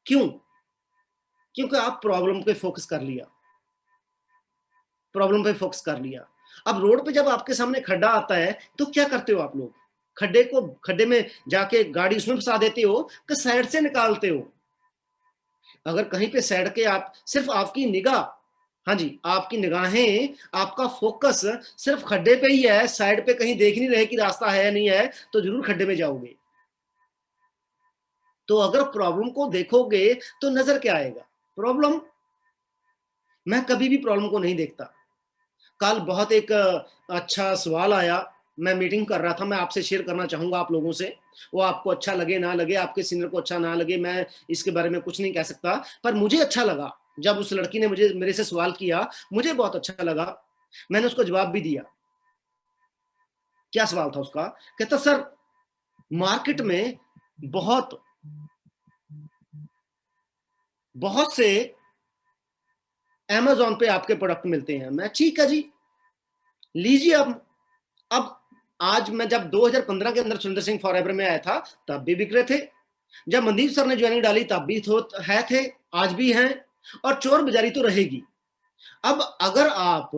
क्यों? क्योंकि आप प्रॉब्लम पे फोकस कर लिया। अब रोड पे जब आपके सामने खड्डा आता है तो क्या करते हो आप लोग? खड्डे में जाके गाड़ी उसमें फंसा देते हो कि साइड से निकालते हो? अगर कहीं पे साइड के आप सिर्फ आपकी निगाह, हाँ जी, आपकी निगाहें, आपका फोकस सिर्फ खड्डे पे ही है, साइड पे कहीं देख नहीं रहे कि रास्ता है या नहीं है, तो जरूर खड्डे में जाओगे। तो अगर प्रॉब्लम को देखोगे तो नजर क्या आएगा? प्रॉब्लम। मैं कभी भी प्रॉब्लम को नहीं देखता। कल बहुत एक अच्छा सवाल आया, मैं मीटिंग कर रहा था, मैं आपसे शेयर करना चाहूंगा आप लोगों से। वो आपको अच्छा लगे ना लगे, आपके सीनियर को अच्छा ना लगे, मैं इसके बारे में कुछ नहीं कह सकता, पर मुझे अच्छा लगा जब उस लड़की ने मेरे से सवाल किया, मुझे बहुत अच्छा लगा। मैंने उसको जवाब भी दिया। क्या सवाल था उसका? कहता सर, मार्केट में बहुत बहुत से अमेजोन पे आपके प्रोडक्ट मिलते हैं। मैं ठीक है जी, लीजिए। अब आज मैं जब 2015 के अंदर सुंदर सिंह फॉरएवर में आया था तब भी बिक रहे थे, जब मनदीप सर ने ज्वाइनिंग डाली तब भी है थे, आज भी हैं, और चोर बाजारी तो रहेगी। अब अगर आप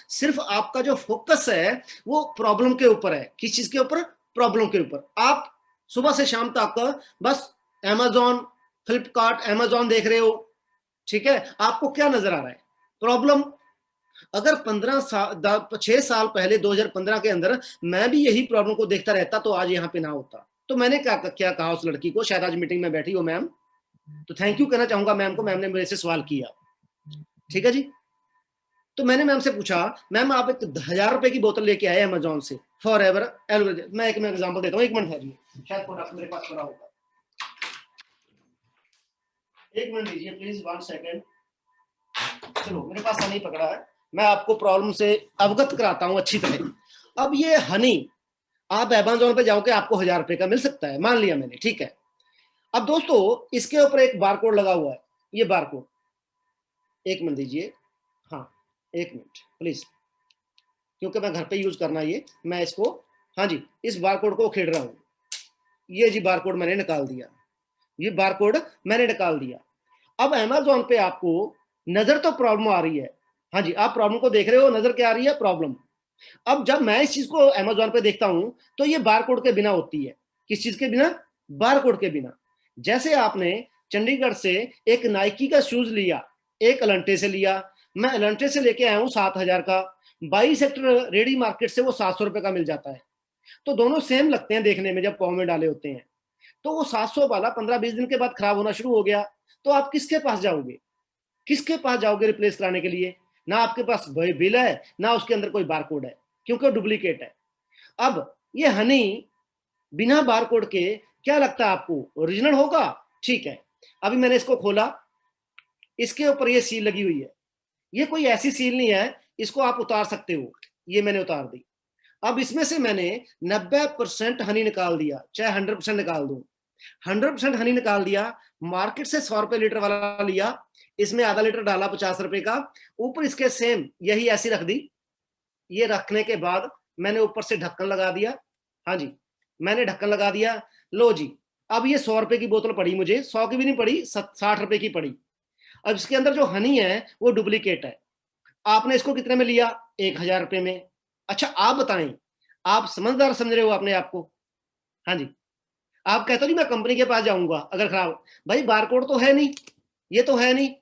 सिर्फ आपका जो फोकस है वो प्रॉब्लम के ऊपर है, किस चीज के ऊपर? प्रॉब्लम के ऊपर। आप सुबह से शाम तक बस अमेजोन, फ्लिपकार्ट, अमेजोन देख रहे हो, ठीक है, आपको क्या नजर आ रहा है? प्रॉब्लम। अगर 6 साल पहले 2015 के अंदर मैं भी यही प्रॉब्लम को देखता रहता तो आज यहाँ पे ना होता। तो मैंने क्या क्या कहा उस लड़की को, शायद आज मीटिंग में बैठी हो मैम, तो थैंक यू कहना चाहूंगा मैम को, मैम ने मेरे से सवाल किया, ठीक है जी। तो मैंने मैम से पूछा, मैम आप एक 1000 रुपए की बोतल लेके आए अमेजोन से, फॉर एवर एलोवेरा, मैं एक एग्जाम्पल देता हूँ, एक मिनट ठहरिए, शायद प्रोडक्ट मेरे पास पड़ा होगा, एक मिनट दीजिए प्लीज, 1 सेकेंड। चलो मेरे पास नहीं पकड़ा है, मैं आपको प्रॉब्लम से अवगत कराता हूं अच्छी तरह। अब ये हनी आप अमेजोन पे जाओगे आपको 1000 रुपए का मिल सकता है, मान लिया मैंने, ठीक है। अब दोस्तों इसके ऊपर एक बारकोड लगा हुआ है, ये बारकोड, एक मिनट दीजिए, हाँ एक मिनट प्लीज, क्योंकि मैं घर पे यूज करना ये, मैं इसको, हाँ जी, इस बारकोड को खेड़ रहा हूँ। ये जी बारकोड मैंने निकाल दिया, ये बारकोड मैंने निकाल दिया। अब अमेजोन पे आपको नजर तो प्रॉब्लम आ रही है, हाँ जी, आप प्रॉब्लम को देख रहे हो, नजर क्या आ रही है? प्रॉब्लम। अब जब मैं इस चीज को अमेजोन पे देखता हूं तो ये बारकोड के बिना होती है। किस चीज के बिना? बारकोड के बिना। जैसे आपने चंडीगढ़ से एक नाइकी का शूज लिया, एक अलंटे से लिया, मैं अलंटे से लेके आया हूं 7000 का, 22 सेक्टर रेडी मार्केट से वो 700 रुपए का मिल जाता है। तो दोनों सेम लगते हैं देखने में जब पाँव में डाले होते हैं। तो वो 700 वाला 15-20 दिन के बाद खराब होना शुरू हो गया, तो आप किसके पास जाओगे? किसके पास जाओगे रिप्लेस कराने के लिए? ना आपके पास बिल है, ना उसके अंदर कोई बारकोड है, क्योंकि वो डुप्लीकेट है। अब ये हनी बिना बारकोड के, क्या लगता है आपको ओरिजिनल होगा? ठीक है, अभी मैंने इसको खोला, इसके ऊपर ये सील लगी हुई है, ये कोई ऐसी सील नहीं है, इसको आप उतार सकते हो, ये मैंने उतार दी। अब इसमें से मैंने 90% हनी निकाल दिया, चाहे 100% निकाल दूं, 100% हनी निकाल दिया, मार्केट से 100 रुपए लीटर वाला लिया, इसमें आधा लीटर डाला 50 रुपए का, ऊपर इसके सेम यही ऐसी रख दी। ये रखने के बाद मैंने ऊपर से ढक्कन लगा दिया, हाँ जी, मैंने ढक्कन लगा दिया। लो जी, अब ये 100 रुपए की बोतल पड़ी मुझे, 100 की भी नहीं पड़ी, 60 रुपए की पड़ी। अब इसके अंदर जो हनी है वो डुप्लीकेट है। आपने इसको कितने में लिया? 1000 रुपए में। अच्छा आप बताएं, आप समझदार समझ रहे हो अपने आप को? हाँ जी, आप कहते हो नहीं मैं कंपनी के पास जाऊंगा अगर खराब, भाई बारकोड तो है नहीं, ये तो है नहीं,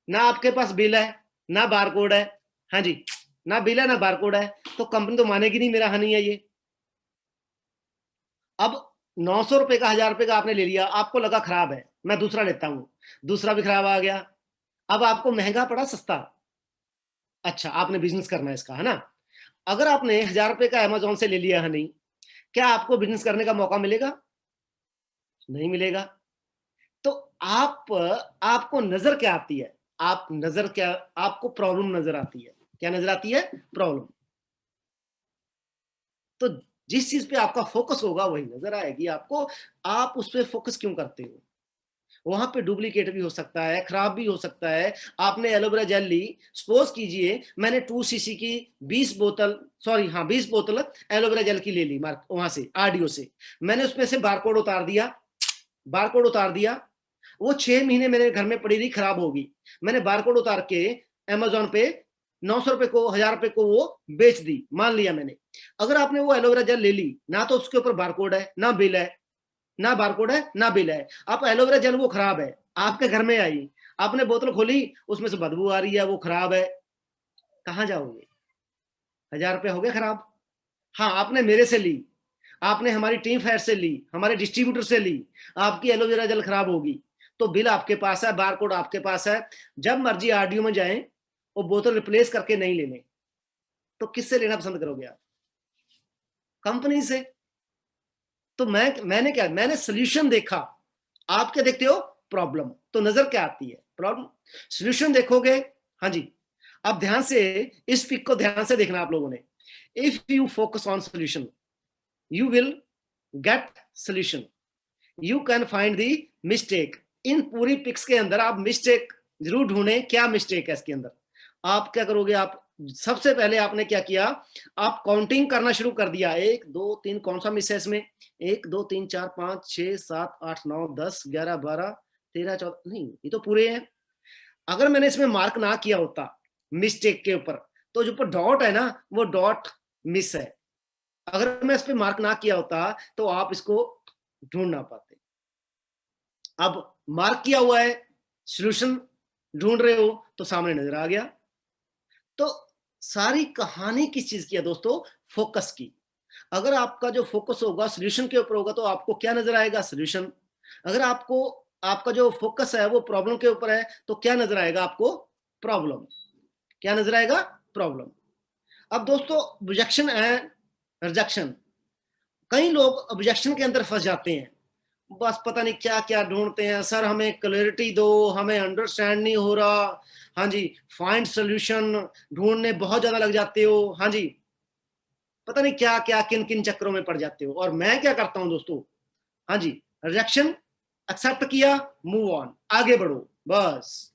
ना आपके पास बिल है ना बारकोड है, हाँ जी, ना बिल है ना बारकोड है, तो कंपनी तो मानेगी नहीं मेरा हनी है ये। अब 900 रुपए का 1000 रुपए का आपने ले लिया, आपको लगा खराब है, मैं दूसरा लेता हूं, दूसरा भी खराब आ गया। अब आपको महंगा पड़ा सस्ता। अच्छा, आपने बिजनेस करना है इसका, है ना? अगर आपने 1000 रुपए का अमेजोन से ले लिया हनी, क्या आपको बिजनेस करने का मौका मिलेगा? नहीं मिलेगा। तो आप आपको नजर क्या आती है? आप नजर क्या, आपको प्रॉब्लम नजर आती है। क्या नजर आती है? प्रॉब्लम। तो जिस चीज पे आपका फोकस होगा वही नजर आएगी आपको। आप उस पर फोकस क्यों करते हो? वहां पे डुप्लीकेट भी हो सकता है, खराब भी हो सकता है। आपने एलोवेरा जेल ली, सपोज कीजिए मैंने 2 सीसी की 20 बोतल, सॉरी हाँ 20 बोतल एलोवेरा जेल की ले ली मार्क वहां से आरडीओ से। मैंने उसमें से बारकोड उतार दिया, बारकोड उतार दिया। वो 6 महीने मेरे घर में पड़ी रही, खराब होगी। मैंने बारकोड उतार के अमेजोन पे 900 रुपए को, 1000 रुपए को वो बेच दी, मान लिया मैंने। अगर आपने वो एलोवेरा जेल ले ली, ना तो उसके ऊपर बारकोड है ना बिल है, ना बारकोड है ना बिल है। आप एलोवेरा जेल वो खराब है, आपके घर में आई, आपने बोतल खोली, उसमें से बदबू आ रही है, वो खराब है, कहां जाओगे? 1000 रुपये हो गए खराब। हाँ, आपने मेरे से ली, आपने हमारी टीम फेयर से ली, हमारे डिस्ट्रीब्यूटर से ली, आपकी एलोवेरा जेल खराब होगी, तो बिल आपके पास है, बारकोड आपके पास है। जब मर्जी आरडीओ में जाएं, वो बोतल रिप्लेस करके नहीं लेने। तो किससे लेना पसंद करोगे आप? कंपनी से। तो मैंने क्या, मैंने सोल्यूशन देखा। आप क्या देखते हो? प्रॉब्लम। तो नजर क्या आती है? प्रॉब्लम। सोल्यूशन देखोगे। हाँ जी। अब ध्यान से इस पिक को ध्यान से देखना आप लोगों ने। If you focus on solution, you will get solution. You can find the mistake. इन पूरी पिक्स के अंदर आप मिस्टेक जरूर ढूंढें, क्या मिस्टेक है इसके अंदर। आप क्या करोगे? आप सबसे पहले आपने क्या किया? आप काउंटिंग करना शुरू कर दिया, 1 2 3, कौन सा मिस है इसमें? 1 2 3 4 5 6 7 8 9 10 11 12 13 14, नहीं ये तो पूरे हैं। अगर मैंने इसमें मार्क ना किया होता मिस्टेक के ऊपर, तो जो ऊपर डॉट है ना, वो डॉट मिस है। अगर मैं इस पर मार्क ना किया होता तो आप इसको ढूंढ ना पाते। अब मार्क किया हुआ है, सॉल्यूशन ढूंढ रहे हो, तो सामने नजर आ गया। तो सारी कहानी किस चीज की है दोस्तों? फोकस की। अगर आपका जो फोकस होगा सॉल्यूशन के ऊपर होगा, तो आपको क्या नजर आएगा? सॉल्यूशन। अगर आपको, आपका जो फोकस है वो प्रॉब्लम के ऊपर है, तो क्या नजर आएगा आपको? प्रॉब्लम। क्या नजर आएगा? प्रॉब्लम। अब दोस्तों, ऑब्जेक्शन एंड रिजेक्शन। कई लोग ऑब्जेक्शन के अंदर फंस जाते हैं, बस पता नहीं क्या क्या ढूंढते हैं, सर हमें क्लैरिटी दो, हमें अंडरस्टैंड नहीं हो रहा। हाँ जी, फाइंड सॉल्यूशन ढूंढने बहुत ज्यादा लग जाते हो। हाँ जी, पता नहीं क्या क्या किन किन चक्करों में पड़ जाते हो। और मैं क्या करता हूं दोस्तों? हाँ जी, रिजेक्शन एक्सेप्ट किया, मूव ऑन, आगे बढ़ो। बस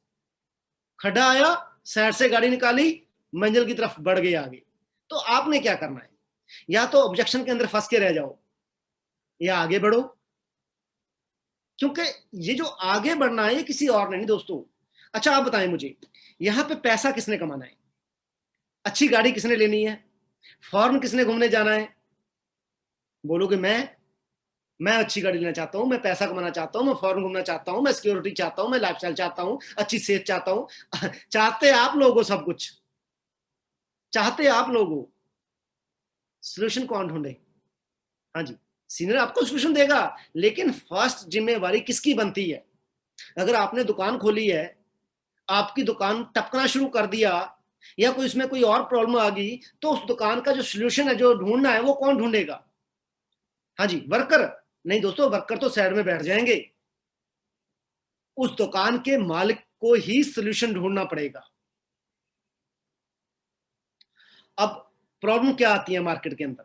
खड्डा आया, साइड से गाड़ी निकाली, मंजिल की तरफ बढ़ गए आगे। तो आपने क्या करना है? या तो ऑब्जेक्शन के अंदर फंस के रह जाओ, या आगे बढ़ो। क्योंकि ये जो आगे बढ़ना है ये किसी और नहीं दोस्तों। अच्छा आप बताएं मुझे, यहां पे पैसा किसने कमाना है? अच्छी गाड़ी किसने लेनी है? फॉरेन किसने घूमने जाना है? बोलोगे मैं अच्छी गाड़ी लेना चाहता हूं, मैं पैसा कमाना चाहता हूं, मैं फॉरेन घूमना चाहता हूं, मैं सिक्योरिटी चाहता हूं, मैं लाइफस्टाइल चाहता हूं, अच्छी सेहत चाहता हूं। चाहते आप लोग हो सब कुछ, चाहते आप लोग हो। सोल्यूशन कौन ढूंढे? हाँ जी, सीनियर आपको सोल्यूशन देगा, लेकिन फर्स्ट जिम्मेवारी किसकी बनती है? अगर आपने दुकान खोली है, आपकी दुकान टपकना शुरू कर दिया, या कोई इसमें कोई और प्रॉब्लम आ गई, तो उस दुकान का जो सोल्यूशन है, जो ढूंढना है, वो कौन ढूंढेगा? हाँ जी, वर्कर। नहीं दोस्तों, वर्कर तो साइड में बैठ जाएंगे। उस दुकान के मालिक को ही सोल्यूशन ढूंढना पड़ेगा। अब प्रॉब्लम क्या आती है मार्केट के अंदर?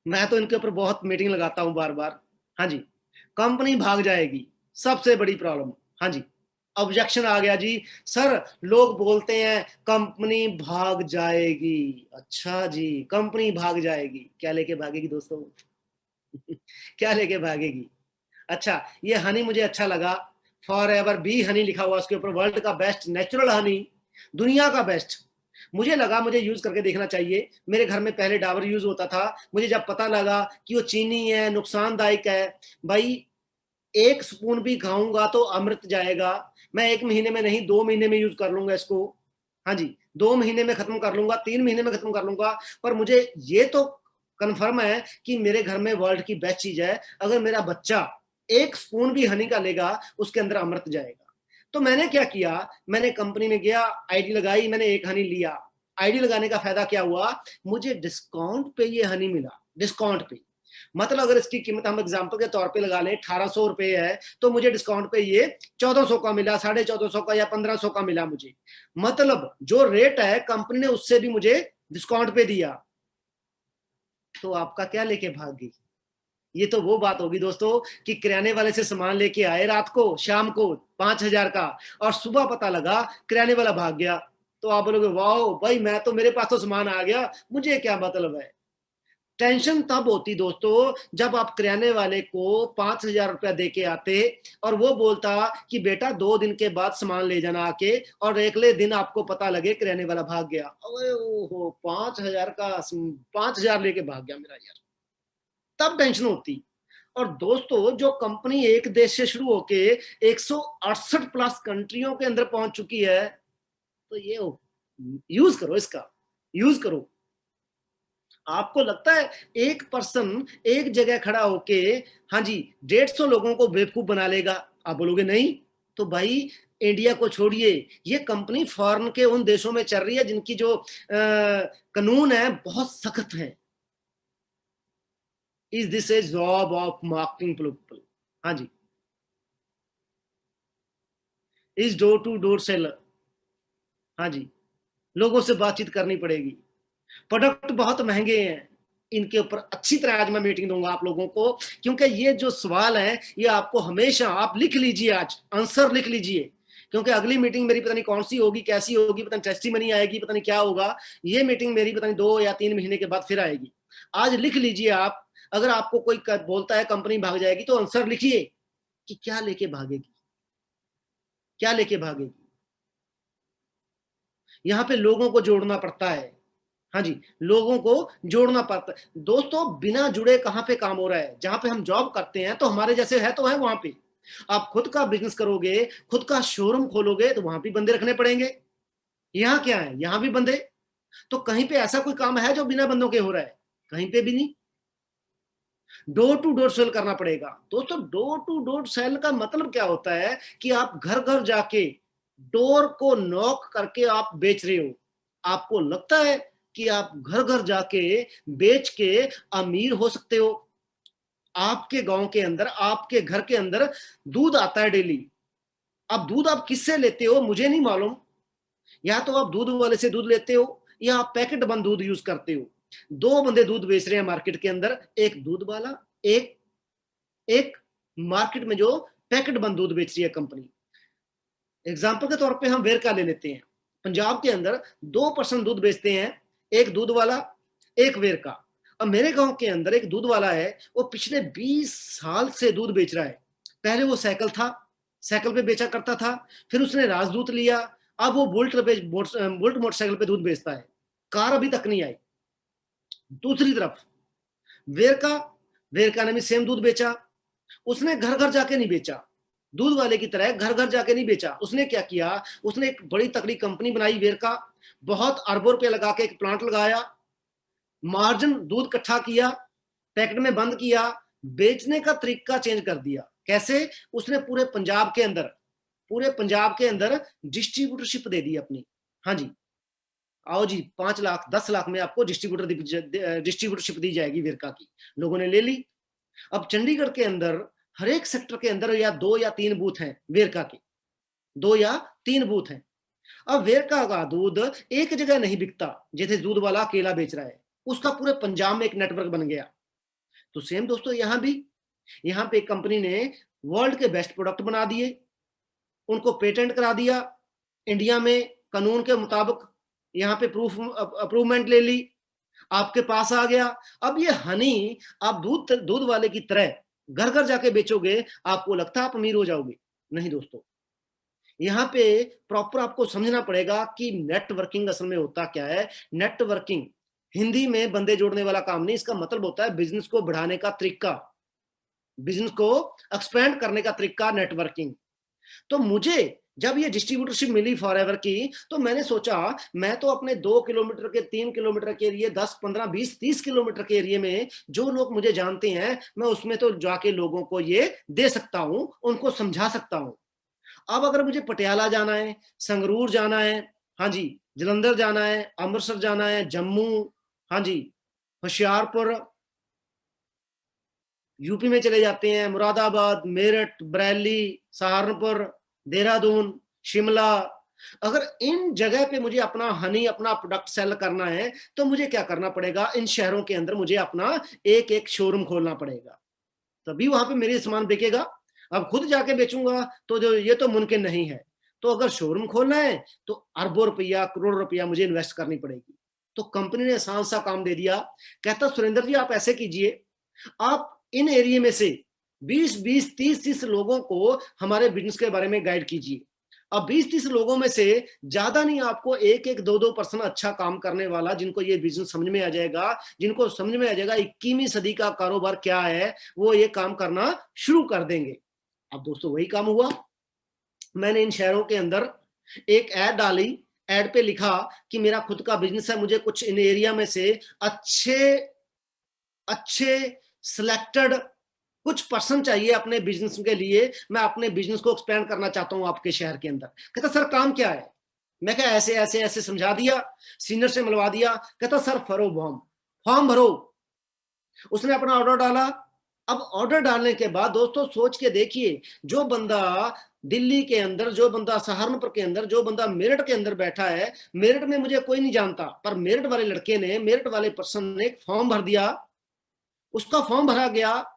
मैं तो इनके ऊपर बहुत मीटिंग लगाता हूं बार बार। हाँ जी, कंपनी भाग जाएगी, सबसे बड़ी प्रॉब्लम। हाँ जी, ऑब्जेक्शन आ गया जी, सर लोग बोलते हैं कंपनी भाग जाएगी। अच्छा जी, कंपनी भाग जाएगी, क्या लेके भागेगी दोस्तों? क्या लेके भागेगी? अच्छा, ये हनी मुझे अच्छा लगा, फॉर एवर बी हनी लिखा हुआ उसके ऊपर, वर्ल्ड का बेस्ट नेचुरल हनी, दुनिया का बेस्ट। मुझे लगा मुझे यूज करके देखना चाहिए। मेरे घर में पहले डाबर यूज होता था, मुझे जब पता लगा कि वो चीनी है, नुकसानदायक है, भाई 1 स्पून भी खाऊंगा तो अमृत जाएगा। मैं 1 महीने में नहीं, 2 महीने में यूज कर लूंगा इसको। हाँ जी, 2 महीने में खत्म कर लूंगा, 3 महीने में खत्म कर लूंगा। पर मुझे ये तो कन्फर्म है कि मेरे घर में वर्ल्ड की बेस्ट चीज है। अगर मेरा बच्चा 1 स्पून भी हनी का लेगा, उसके अंदर अमृत जाएगा। तो मैंने क्या किया, मैंने कंपनी में गया, आईडी लगाई, मैंने एक हनी लिया। आईडी लगाने का फायदा क्या हुआ, मुझे डिस्काउंट पे ये हनी मिला, डिस्काउंट पे। मतलब अगर इसकी कीमत हम एग्जांपल के तौर पे लगा लें 1800 रुपए है, तो मुझे डिस्काउंट पे ये 1400 का मिला, 1450 का या 1500 का मिला मुझे। मतलब जो रेट है कंपनी ने उससे भी मुझे डिस्काउंट पे दिया। तो आपका क्या लेके भाग गई? ये तो वो बात होगी दोस्तों कि किराने वाले से सामान लेके आए रात को, शाम को 5000 का, और सुबह पता लगा किराने वाला भाग गया। तो आप बोलोगे वाह भाई, मैं तो, मेरे पास तो सामान आ गया, मुझे क्या मतलब है। टेंशन तब होती दोस्तों जब आप किराने वाले को 5000 रुपया दे के आते और वो बोलता कि बेटा 2 दिन के बाद सामान ले जाना आके, और अगले दिन आपको पता लगे किराने वाला भाग गया। अरे ओहो, 5000 का, 5000 लेके भाग गया मेरा यार, तब टेंशन होती। और दोस्तों जो कंपनी एक देश से शुरू होके 168 प्लस कंट्रियों के अंदर पहुंच चुकी है, तो ये यूज करो, इसका यूज करो। आपको लगता है एक पर्सन एक जगह खड़ा होके, हाँ जी, 150 लोगों को बेवकूफ बना लेगा? आप बोलोगे नहीं। तो भाई इंडिया को छोड़िए, ये कंपनी फॉरेन के उन देशों में चल रही है जिनकी जो कानून है बहुत सख्त है। Is this a job of marketing people? हाँ जी। Is door to door seller? हाँ जी, लोगों से बातचीत करनी पड़ेगी। प्रोडक्ट बहुत महंगे हैं, इनके ऊपर अच्छी तरह आज मैं मीटिंग दूंगा आप लोगों को, क्योंकि ये जो सवाल है ये आपको हमेशा, आप लिख लीजिए, आज आंसर लिख लीजिए, क्योंकि अगली मीटिंग मेरी पता नहीं कौन सी होगी, कैसी होगी, पता नहीं टेस्टिमनी आएगी, पता नहीं क्या होगा। ये मीटिंग मेरी पता नहीं 2 या 3 महीने के बाद फिर आएगी। आज लिख लीजिए आप। अगर आपको कोई बोलता है कंपनी भाग जाएगी, तो आंसर लिखिए कि क्या लेके भागेगी, क्या लेके भागेगी। यहाँ पे लोगों को जोड़ना पड़ता है। हाँ जी, लोगों को जोड़ना पड़ता है दोस्तों। बिना जुड़े कहाँ पे काम हो रहा है? जहां पे हम जॉब करते हैं तो हमारे जैसे है तो है वहां पे। आप खुद का बिजनेस करोगे, खुद का शोरूम खोलोगे, तो वहां भी बंदे रखने पड़ेंगे। यहाँ क्या है, यहाँ भी बंदे। तो कहीं पे ऐसा कोई काम है जो बिना बंदों के हो रहा है? कहीं पे भी नहीं। डोर टू डोर सेल करना पड़ेगा दोस्तों। डोर टू डोर सेल का मतलब क्या होता है कि आप घर घर जाके डोर को नॉक करके आप बेच रहे हो। आपको लगता है कि आप घर घर जाके बेच के अमीर हो सकते हो? आपके गांव के अंदर, आपके घर के अंदर दूध आता है डेली। अब दूध आप किससे लेते हो मुझे नहीं मालूम। या तो आप दूध वाले से दूध लेते हो, या आप पैकेट बंद दूध यूज करते हो। 2 बंदे दूध बेच रहे हैं मार्केट के अंदर, एक दूध वाला, एक एक मार्केट में जो पैकेट बंद दूध बेच रही है कंपनी। एग्जाम्पल के तौर पे हम वेरका ले लेते हैं। पंजाब के अंदर 2% दूध बेचते हैं, एक दूध वाला, एक वेरका। अब मेरे गांव के अंदर एक दूध वाला है, वो पिछले 20 साल से दूध बेच रहा है। पहले वो साइकिल था, साइकिल पे बेचा करता था, फिर उसने राजदूत लिया, अब वो बुल्ट मोटरसाइकिल पे दूध बेचता है। कार अभी तक नहीं आई। दूसरी तरफ वेरका, वेरका ने भी सेम दूध बेचा। उसने घर घर जाके नहीं बेचा, दूध वाले की तरह घर घर जाके नहीं बेचा। उसने क्या किया, उसने एक बड़ी तगड़ी कंपनी बनाई वेरका, बहुत अरबों रुपए लगा के एक प्लांट लगाया, मार्जिन दूध इकट्ठा किया, पैकेट में बंद किया, बेचने का तरीका चेंज कर दिया। कैसे? उसने पूरे पंजाब के अंदर डिस्ट्रीब्यूटरशिप दे दी अपनी। हाँ जी, आओ जी, 5 लाख 10 लाख में आपको डिस्ट्रीब्यूटरशिप दी जाएगी वेरका की। लोगों ने ले ली। अब चंडीगढ़ के अंदर हर एक सेक्टर के अंदर या 2 या 3 बूथ हैं वेरका के, 2 या 3 बूथ हैं। अब वेरका का दूध एक जगह नहीं बिकता जैसे दूध वाला अकेला बेच रहा है, उसका पूरे पंजाब में एक नेटवर्क बन गया। तो सेम दोस्तों यहाँ भी, यहाँ पे कंपनी ने वर्ल्ड के बेस्ट प्रोडक्ट बना दिए, उनको पेटेंट करा दिया इंडिया में कानून के मुताबिक, यहाँ पे प्रूफ अप्रूवमेंट ले ली, आपके पास आ गया। अब ये हनी आप दूध दूध वाले की तरह घर घर जाके बेचोगे, आपको लगता है आप अमीर हो जाओगे? नहीं दोस्तों, यहाँ पे प्रॉपर आपको समझना पड़ेगा कि नेटवर्किंग असल में होता क्या है। नेटवर्किंग हिंदी में बंदे जोड़ने वाला काम नहीं, इसका मतलब होता है बिजनेस को बढ़ाने का तरीका, बिजनेस को एक्सपेंड करने का तरीका, नेटवर्किंग। तो मुझे जब ये डिस्ट्रीब्यूटरशिप मिली फॉरएवर की, तो मैंने सोचा मैं तो अपने 2 किलोमीटर के, 3 किलोमीटर के एरिए, 10 15 20 30 किलोमीटर के एरिए में जो लोग मुझे जानते हैं, मैं उसमें तो जाके लोगों को ये दे सकता हूं, उनको समझा सकता हूं। अब अगर मुझे पटियाला जाना है, संगरूर जाना है, हाँ जी, जलंधर जाना है, अमृतसर जाना है, जम्मू, हाँ जी, होशियारपुर, यूपी में चले जाते हैं, मुरादाबाद, मेरठ, बरेली, सहारनपुर, देहरादून, शिमला। अगर इन जगह पे मुझे अपना हनी, अपना प्रोडक्ट सेल करना है, तो मुझे क्या करना पड़ेगा? इन शहरों के अंदर मुझे अपना एक एक शोरूम खोलना पड़ेगा, तभी वहां पे मेरे सामान बिकेगा। अब खुद जाके बेचूंगा तो जो ये तो मुमकिन नहीं है। तो अगर शोरूम खोलना है तो अरबों रुपया, करोड़ रुपया मुझे इन्वेस्ट करनी पड़ेगी। तो कंपनी ने आसान सा काम दे दिया, कहता सुरेंद्र जी आप ऐसे कीजिए, आप इन एरिया में से 20-20, 30-30 लोगों को हमारे बिजनेस के बारे में गाइड कीजिए। अब 20-30 लोगों में से ज्यादा नहीं, आपको एक एक दो दो पर्सन अच्छा काम करने वाला, जिनको ये बिजनेस समझ में आ जाएगा, जिनको समझ में आ जाएगा 21वीं सदी का कारोबार क्या है, वो ये काम करना शुरू कर देंगे। अब दोस्तों वही काम हुआ। मैंने इन शहरों के अंदर एक ऐड डाली, ऐड पे लिखा कि मेरा खुद का बिजनेस है, मुझे कुछ इन एरिया में से अच्छे अच्छे सिलेक्टेड कुछ पर्सन चाहिए अपने बिजनेस के लिए, मैं अपने बिजनेस को एक्सपेंड करना चाहता हूं आपके शहर के अंदर। कहता सर काम क्या है? मैं क्या ऐसे ऐसे ऐसे समझा दिया, सीनियर से मिलवा दिया। कहता सर भरो फॉर्म, फॉर्म भरो। उसने अपना ऑर्डर डाला। अब ऑर्डर डालने के बाद दोस्तों सोच के देखिए, जो बंदा दिल्ली के अंदर, जो बंदा सहारनपुर के अंदर, जो बंदा मेरठ के अंदर बैठा है, मेरठ में मुझे कोई नहीं जानता, पर मेरठ वाले लड़के ने, मेरठ वाले पर्सन ने एक फॉर्म भर दिया, उसका फॉर्म भरा गया,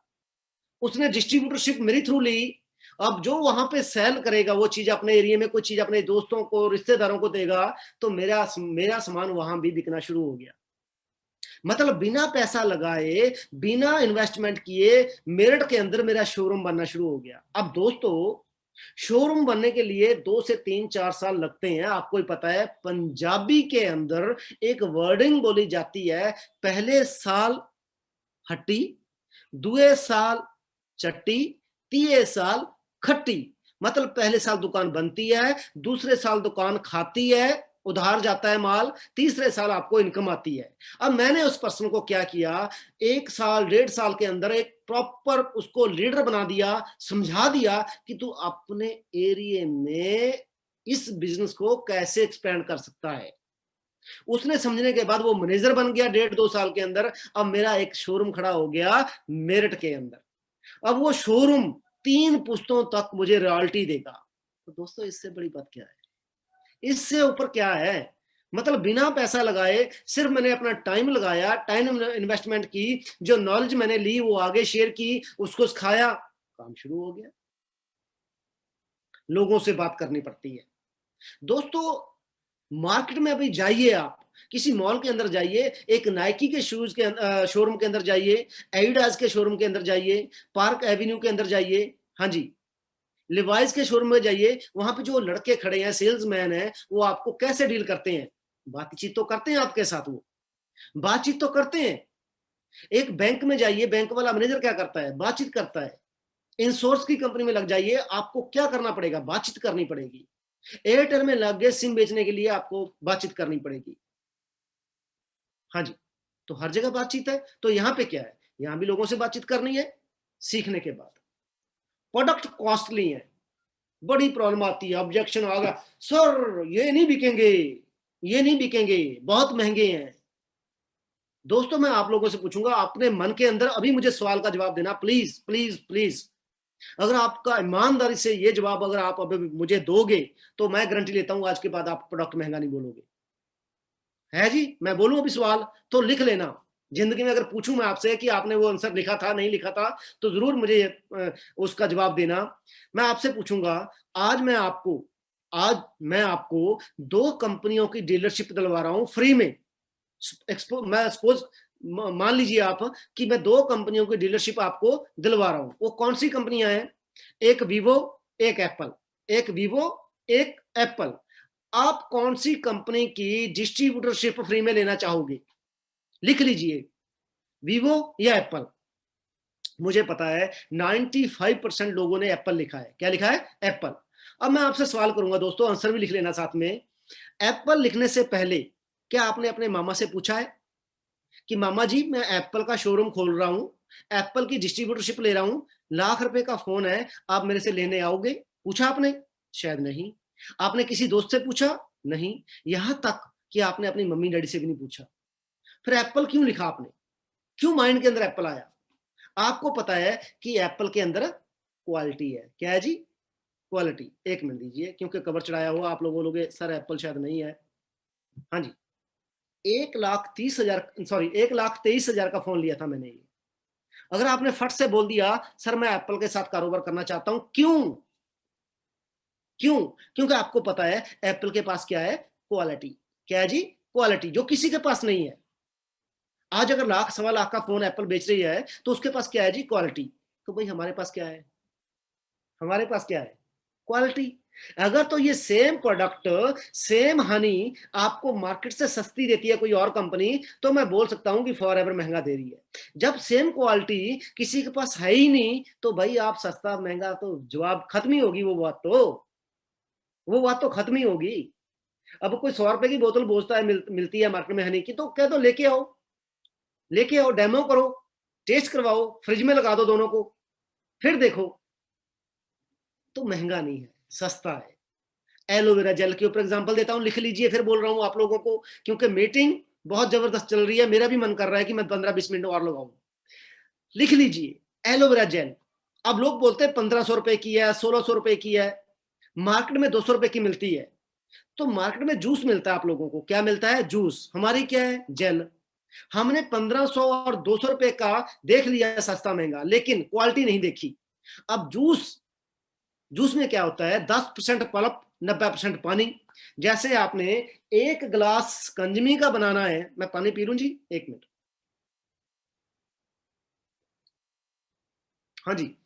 उसने डिस्ट्रीब्यूटरशिप मेरे थ्रू ली। अब जो वहां पे सेल करेगा वो चीज, अपने एरिया में कोई चीज अपने दोस्तों को, रिश्तेदारों को देगा, तो मेरा मेरा सामान वहां भी बिकना शुरू हो गया। मतलब बिना पैसा लगाए, बिना इन्वेस्टमेंट किए मेरठ के अंदर मेरा शोरूम बनना शुरू हो गया। अब दोस्तों शोरूम बनने के लिए 2 से 3-4 साल लगते हैं। आपको ही पता है पंजाबी के अंदर एक वर्डिंग बोली जाती है, पहले साल हट्टी, दुए साल चट्टी, तीए साल खट्टी। मतलब पहले साल दुकान बनती है, दूसरे साल दुकान खाती है, उधार जाता है माल, तीसरे साल आपको इनकम आती है। अब मैंने उस पर्सन को क्या किया, 1 साल 1.5 साल के अंदर एक प्रॉपर उसको लीडर बना दिया, समझा दिया कि तू अपने एरिया में इस बिजनेस को कैसे एक्सपेंड कर सकता है। उसने समझने के बाद वो मैनेजर बन गया 1.5-2 साल के अंदर। अब मेरा एक शोरूम खड़ा हो गया मेरठ के अंदर। अब वो शोरूम 3 पुश्तों तक मुझे रॉयल्टी देगा। तो दोस्तों इससे बड़ी बात क्या है? इससे ऊपर क्या है? मतलब बिना पैसा लगाए सिर्फ मैंने अपना टाइम लगाया, टाइम इन्वेस्टमेंट की, जो नॉलेज मैंने ली वो आगे शेयर की, उसको सिखाया, काम शुरू हो गया। लोगों से बात करनी पड़ती है दोस्तों। मार्केट में अभी जाइए, आप किसी मॉल के अंदर जाइए, एक नाइकी के शूज के शोरूम के अंदर जाइए, एडिडास के शोरूम के अंदर जाइए, पार्क एवेन्यू के अंदर जाइए, हाँ जी, लिवाइस के शोरूम में जाइए, वहां पे जो लड़के खड़े हैं, सेल्समैन है, वो आपको कैसे डील करते हैं? बातचीत तो करते हैं आपके साथ, वो बातचीत तो करते हैं। एक बैंक में जाइए, बैंक वाला मैनेजर क्या करता है? बातचीत करता है। इंश्योरेंस की कंपनी में लग जाइए, आपको क्या करना पड़ेगा? बातचीत करनी पड़ेगी। एयरटेल में लग गए, सिम बेचने के लिए आपको बातचीत करनी पड़ेगी। हाँ जी, तो हर जगह बातचीत है। तो यहाँ पे क्या है? यहाँ भी लोगों से बातचीत करनी है। सीखने के बाद प्रोडक्ट कॉस्टली है, बड़ी प्रॉब्लम आती है, ऑब्जेक्शन आ गया, सर ये नहीं बिकेंगे, ये नहीं बिकेंगे, बहुत महंगे हैं। दोस्तों मैं आप लोगों से पूछूंगा, अपने मन के अंदर अभी मुझे सवाल का जवाब देना, प्लीज प्लीज प्लीज। अगर आपका ईमानदारी से ये जवाब अगर आप अभी मुझे दोगे, तो मैं गारंटी लेता हूं आज के बाद आप प्रोडक्ट महंगा नहीं बोलोगे। है जी? मैं बोलूं अभी सवाल तो लिख लेना। जिंदगी में अगर पूछूं मैं आपसे कि आपने वो आंसर लिखा था, नहीं लिखा था, तो जरूर मुझे उसका जवाब देना। मैं आपसे पूछूंगा, आज मैं आपको आज मैं आपको 2 कंपनियों की डीलरशिप दिलवा रहा हूं फ्री में। मैं सपोज मान लीजिए आप कि मैं 2 कंपनियों की डीलरशिप आपको दिलवा रहा हूं। वो कौन सी कंपनियां हैं? एक वीवो, एक एप्पल। एक वीवो, एक एप्पल। आप कौन सी कंपनी की डिस्ट्रीब्यूटरशिप फ्री में लेना चाहोगे? लिख लीजिए, वीवो या एप्पल। मुझे पता है 95% लोगों ने एप्पल लिखा है। क्या लिखा है? एप्पल। अब मैं आपसे सवाल करूंगा दोस्तों, आंसर भी लिख लेना साथ में। एप्पल लिखने से पहले क्या आपने अपने मामा से पूछा है कि मामा जी मैं एप्पल का शोरूम खोल रहा हूं, एप्पल की डिस्ट्रीब्यूटरशिप ले रहा हूं, लाख रुपए का फोन है, आप मेरे से लेने आओगे? पूछा आपने? शायद नहीं। आपने किसी दोस्त से पूछा? नहीं। यहां तक कि आपने अपनी मम्मी डैडी से भी नहीं पूछा। फिर एप्पल क्यों लिखा आपने? क्यों माइंड के अंदर एप्पल आया? आपको पता है कि एप्पल के अंदर क्वालिटी है। क्या है जी? क्वालिटी। 1 मिनट दीजिए, क्योंकि कवर चढ़ाया हुआ आप लोग बोलोगे सर एप्पल शायद नहीं है। हाँ जी, 1,30,000 सॉरी 1,23,000 का फोन लिया था मैंने ये। अगर आपने फट से बोल दिया सर मैं एप्पल के साथ कारोबार करना चाहता हूं, क्यों? क्यों? क्योंकि आपको पता है एप्पल के पास क्या है? क्वालिटी। क्या है जी? क्वालिटी, जो किसी के पास नहीं है। आज अगर लाख सवा लाख का फोन एप्पल बेच रही है तो उसके पास क्या है जी? क्वालिटी। तो भाई हमारे पास क्या है? हमारे पास क्या है? क्वालिटी। अगर तो ये सेम प्रोडक्ट, सेम हनी आपको मार्केट से सस्ती देती है कोई और कंपनी, तो मैं बोल सकता हूं कि फॉरएवर महंगा दे रही है। जब सेम क्वालिटी किसी के पास है ही नहीं, तो भाई आप सस्ता महंगा तो जवाब खत्म ही होगी। वो बात तो खत्म ही होगी। अब कोई 100 रुपए की बोतल बेचता है, मिलती है मार्केट में हनी की, तो कह दो लेके आओ, लेके आओ, डेमो करो, टेस्ट करवाओ, फ्रिज में लगा दो दोनों को, फिर देखो। तो महंगा नहीं है, सस्ता है। एलोवेरा जेल के ऊपर एग्जांपल देता हूं, लिख लीजिए, फिर बोल रहा हूं आप लोगों को, क्योंकि मीटिंग बहुत जबरदस्त चल रही है, मेरा भी मन कर रहा है कि मैं 15-20 मिनट और लगाऊं। लिख लीजिए एलोवेरा जेल। अब लोग बोलते हैं 1,500 रुपए की है, 1,600 रुपए की है, मार्केट में 200 रुपए की मिलती है। तो मार्केट में जूस मिलता है, आप लोगों को क्या मिलता है? जूस। हमारी क्या है? जेल। हमने 1,500 और 200 रुपए का देख लिया सस्ता महंगा, लेकिन क्वालिटी नहीं देखी। अब जूस, जूस में क्या होता है? 10% पल्प, 90% पानी। जैसे आपने एक गिलास कंजमी का बनाना है, मैं पानी पी लूं जी, 1 मिनट। हाँ जी,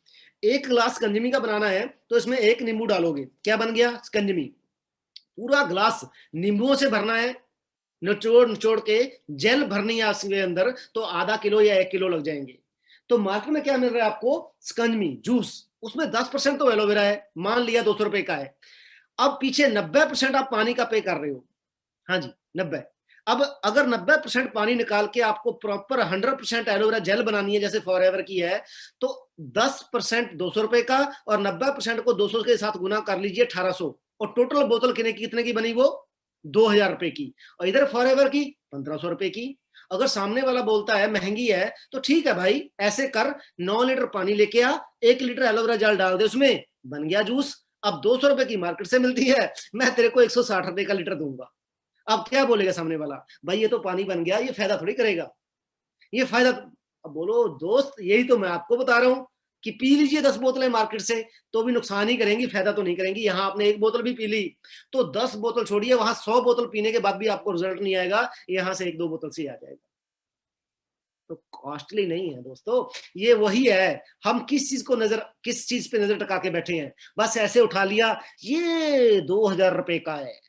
एक गिलास कंजमी का बनाना है तो इसमें 1 नींबू डालोगे, क्या बन गया? कंजमी। पूरा गिलास नींबुओं से भरना है, निचोड़ निचोड़ के जेल भरनी है उसके अंदर, तो आधा किलो या 1 किलो लग जाएंगे। तो मार्केट में क्या मिल रहा है आपको? स्कंजमी जूस। उसमें 10% तो एलोवेरा है, मान लिया 200 रुपए का है। अब पीछे 90% आप पानी का पे कर रहे हो। हाँ जी, 90। अब अगर 90% पानी निकाल के आपको प्रॉपर 100% एलोवेरा जेल बनानी है, जैसे फॉरएवर की है, तो 10% 200 रुपए का, और 90% को 200 के साथ गुना कर लीजिए, 1,800। और टोटल बोतल कितने की बनी? वो 2,000 रुपए की। और इधर फॉरएवर की 1,500 रुपए की। अगर सामने वाला बोलता है महंगी है, तो ठीक है भाई, ऐसे कर, 9 लीटर पानी लेके आ, 1 लीटर एलोवेरा जेल डाल दे उसमें, बन गया जूस। अब 200 रुपए की मार्केट से मिलती है, मैं तेरे को 160 रुपए का लीटर दूंगा। अब क्या बोलेगा सामने वाला? भाई ये तो पानी बन गया, ये फायदा थोड़ी करेगा, ये फायदा अब बोलो दोस्त, यही तो मैं आपको बता रहा हूं कि पी लीजिए 10 बोतलें मार्केट से, तो भी नुकसान ही करेंगी, फायदा तो नहीं करेंगी। यहां आपने 1 बोतल भी पी ली, तो 10 बोतल छोड़िए, वहां 100 बोतल पीने के बाद भी आपको रिजल्ट नहीं आएगा, यहां से 1-2 बोतल से ही आ जाएगा। तो कॉस्टली नहीं है दोस्तों, ये वही है। हम किस चीज पे नजर टिका के बैठे हैं? बस ऐसे उठा लिया, ये 2,000 रुपए का है,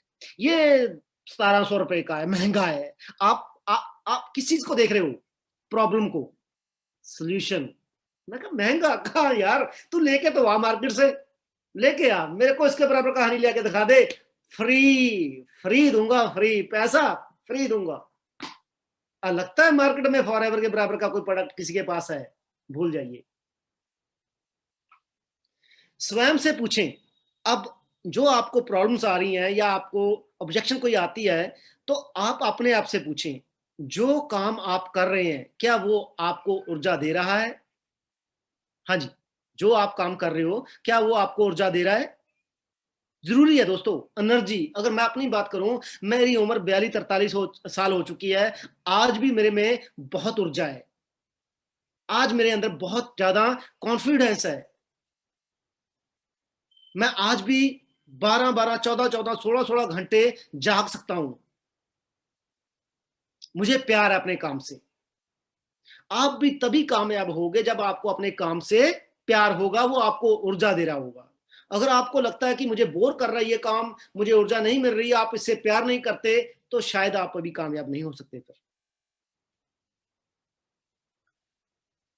ये 1,700 रुपए का है, महंगा है। आप किस चीज को देख रहे हो? प्रॉब्लम को, सोल्यूशन। मैं कहा महंगा कहा यार, तू लेके तो आ मार्केट से, लेके आ, मेरे को इसके बराबर कहानी लेके दिखा दे, फ्री फ्री दूंगा, फ्री पैसा फ्री दूंगा। लगता है मार्केट में फॉरएवर के बराबर का कोई प्रोडक्ट किसी के पास है? भूल जाइए। स्वयं से पूछें। अब जो आपको प्रॉब्लम्स आ रही हैं या आपको ऑब्जेक्शन कोई आती है, तो आप अपने आप से पूछें, जो काम आप कर रहे हैं क्या वो आपको ऊर्जा दे रहा है? हाँ जी, जो आप काम कर रहे हो क्या वो आपको ऊर्जा दे रहा है? जरूरी है दोस्तों, एनर्जी। अगर मैं अपनी बात करूं, मेरी उम्र 42-43 साल हो चुकी है, आज भी मेरे में बहुत ऊर्जा है, आज मेरे अंदर बहुत ज्यादा कॉन्फिडेंस है। मैं आज भी 12-12, 14-14, 16-16 घंटे जाग सकता हूं। मुझे प्यार है अपने काम से। आप भी तभी कामयाब होगे जब आपको अपने काम से प्यार होगा, वो आपको ऊर्जा दे रहा होगा। अगर आपको लगता है कि मुझे बोर कर रहा है ये काम, मुझे ऊर्जा नहीं मिल रही, आप इससे प्यार नहीं करते, तो शायद आप अभी कामयाब नहीं हो सकते फिर।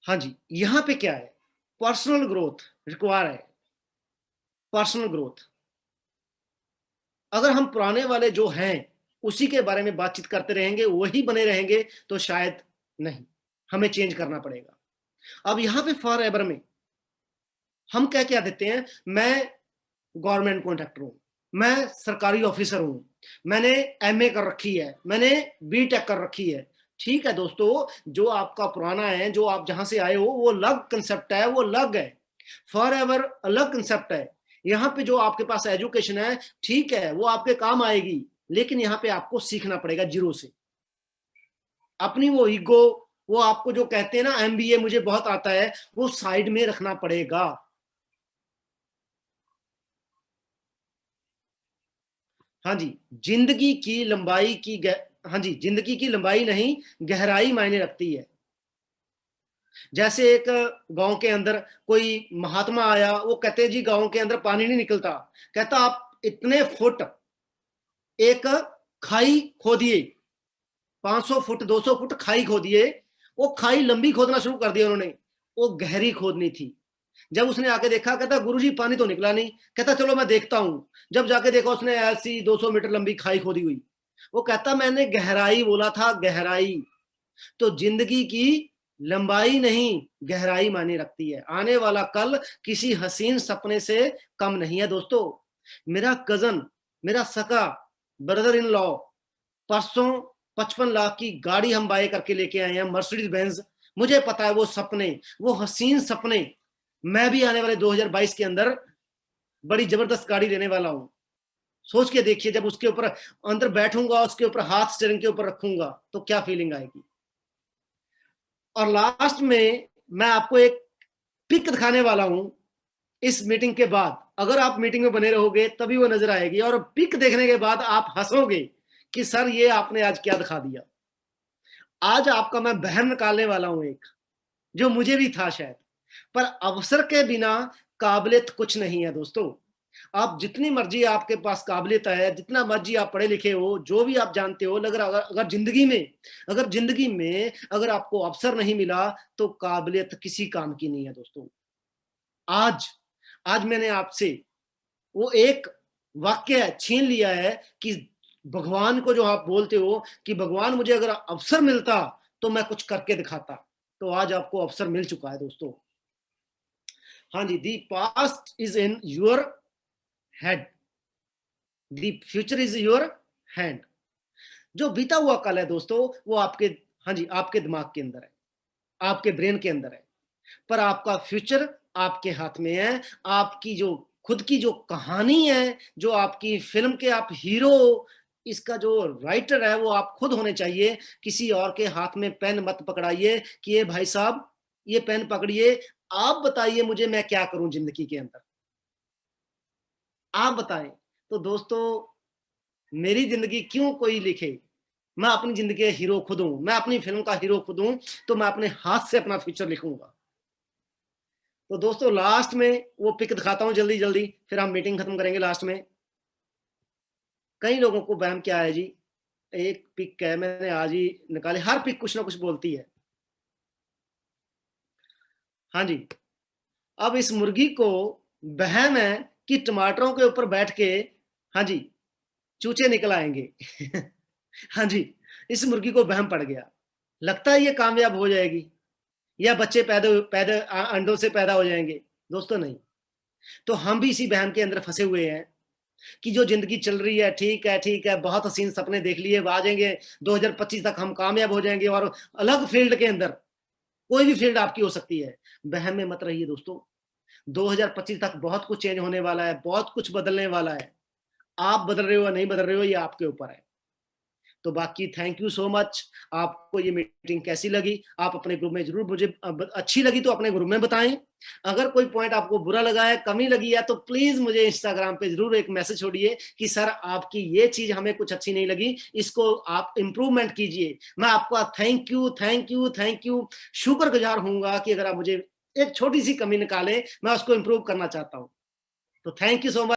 हाँ जी, यहां पे क्या है? पर्सनल ग्रोथ रिक्वायर है, पर्सनल ग्रोथ। अगर हम पुराने वाले जो हैं उसी के बारे में बातचीत करते रहेंगे, वही बने रहेंगे, तो शायद नहीं, हमें चेंज करना पड़ेगा। अब यहां पे फॉर एवर में हम क्या क्या देते हैं? मैं गवर्नमेंट कॉन्ट्रैक्टर हूँ, मैं सरकारी ऑफिसर हूँ, मैंने एमए कर रखी है, मैंने बीटेक कर रखी है। ठीक है दोस्तों, जो आपका पुराना है, जो आप जहां से आए हो, वो अलग कंसेप्ट है, वो अलग है, फॉर एवर अलग कंसेप्ट है। यहाँ पे जो आपके पास एजुकेशन है, ठीक है, वो आपके काम आएगी, लेकिन यहाँ पे आपको सीखना पड़ेगा जीरो से। अपनी वो ईगो, वो आपको जो कहते हैं ना एमबीए मुझे बहुत आता है, वो साइड में रखना पड़ेगा। हाँ जी, जिंदगी की लंबाई की हाँ जी, जिंदगी की लंबाई नहीं, गहराई मायने रखती है। जैसे एक गांव के अंदर कोई महात्मा आया, वो कहते जी गांव के अंदर पानी नहीं निकलता, कहता आप इतने फुट एक खाई खोदिए, 500 फुट 200 फुट खाई खोदिए। वो खाई लंबी खोदना शुरू कर दिया उन्होंने, वो गहरी खोदनी थी। जब उसने आके देखा, कहता गुरुजी पानी तो निकला नहीं, कहता चलो मैं देखता हूं। जब जाके देखा, उसने ऐसी 200 मीटर लंबी खाई खोदी हुई। वो कहता मैंने गहराई बोला था, गहराई। तो जिंदगी की लंबाई नहीं, गहराई मायने रखती है। आने वाला कल किसी हसीन सपने से कम नहीं है दोस्तों। मेरा कजन, मेरा सका ब्रदर इन लॉ, परसों 55 लाख की गाड़ी हम बाय करके लेके आए हैं, मर्सिडीज बेंज। मुझे पता है वो सपने, वो हसीन सपने, मैं भी आने वाले 2022 के अंदर बड़ी जबरदस्त गाड़ी लेने वाला हूं। सोच के देखिए, जब उसके ऊपर अंदर बैठूंगा, उसके ऊपर हाथ स्टीयरिंग के ऊपर रखूंगा, तो क्या फीलिंग आएगी। और लास्ट में मैं आपको एक पिक दिखाने वाला हूं इस मीटिंग के बाद। अगर आप मीटिंग में बने रहोगे तभी वो नजर आएगी, और पिक देखने के बाद आप हंसोगे कि सर ये आपने आज क्या दिखा दिया। आज आपका मैं बहम निकालने वाला हूं एक, जो मुझे भी था शायद, पर अवसर के बिना काबिलियत कुछ नहीं है दोस्तों। आप जितनी मर्जी आपके पास काबिलियत है, जितना मर्जी आप पढ़े लिखे हो, जो भी आप जानते हो, अगर जिंदगी में अगर आपको अवसर नहीं मिला, तो काबिलियत किसी काम की नहीं है दोस्तों। आज आज मैंने आपसे वो एक वाक्य छीन लिया है कि भगवान को जो आप बोलते हो कि भगवान मुझे अगर अवसर मिलता तो मैं कुछ करके दिखाता, तो आज आपको अवसर मिल चुका है दोस्तों। हाँ जी, the past is in your head, the future is your hand. जो बीता हुआ कल है दोस्तों, वो आपके, हाँ जी, आपके दिमाग के अंदर है, आपके ब्रेन के अंदर है, पर आपका फ्यूचर आपके हाथ में है। आपकी जो खुद की जो कहानी है, जो आपकी फिल्म के आप हीरो, इसका जो राइटर है वो आप खुद होने चाहिए। किसी और के हाथ में पेन मत पकड़ाइए कि ये भाई साहब ये पेन पकड़िए, आप बताइए मुझे मैं क्या करूं जिंदगी के अंदर, आप बताएं। तो दोस्तों, मेरी जिंदगी क्यों कोई लिखे, मैं अपनी जिंदगी का हीरो खुद हूं, मैं अपनी फिल्म का हीरो खुद हूं, तो मैं अपने हाथ से अपना फ्यूचर लिखूंगा। तो दोस्तों लास्ट में वो पिक दिखाता हूं जल्दी जल्दी, फिर हम मीटिंग खत्म करेंगे। लास्ट में कई लोगों को वहम क्या है जी, एक पिक है मैंने आज ही निकाली, हर पिक कुछ ना कुछ बोलती है। हाँ जी, अब इस मुर्गी को वहम है कि टमाटरों के ऊपर बैठ के, हाँ जी, चूचे निकल आएंगे। हाँ जी, इस मुर्गी को वहम पड़ गया, लगता है ये कामयाब हो जाएगी, या बच्चे पैदा पैदा अंडों से पैदा हो जाएंगे। दोस्तों नहीं, तो हम भी इसी वहम के अंदर फंसे हुए हैं कि जो जिंदगी चल रही है, ठीक है ठीक है, बहुत हसीन सपने देख लिए, आ जाएंगे 2025 तक हम कामयाब हो जाएंगे, और अलग फील्ड के अंदर, कोई भी फील्ड आपकी हो सकती है। वहम में मत रहिए दोस्तों, 2025 तक बहुत कुछ चेंज होने वाला है, बहुत कुछ बदलने वाला है। आप बदल रहे हो या नहीं बदल रहे हो, ये आपके ऊपर है। तो बाकी थैंक यू सो मच। आपको ये मीटिंग कैसी लगी, आप अपने ग्रुप में जरूर, मुझे अच्छी लगी तो अपने ग्रुप में बताएं। अगर कोई पॉइंट आपको बुरा लगा है, कमी लगी है, तो प्लीज मुझे इंस्टाग्राम पे जरूर एक मैसेज छोड़िए कि सर आपकी ये चीज हमें कुछ अच्छी नहीं लगी, इसको आप इंप्रूवमेंट कीजिए। मैं आपका thank you thank you thank you शुक्रगुजार हूंगा कि अगर आप मुझे एक छोटी सी कमी निकाले, मैं उसको इंप्रूव करना चाहता हूँ। तो थैंक यू सो मच।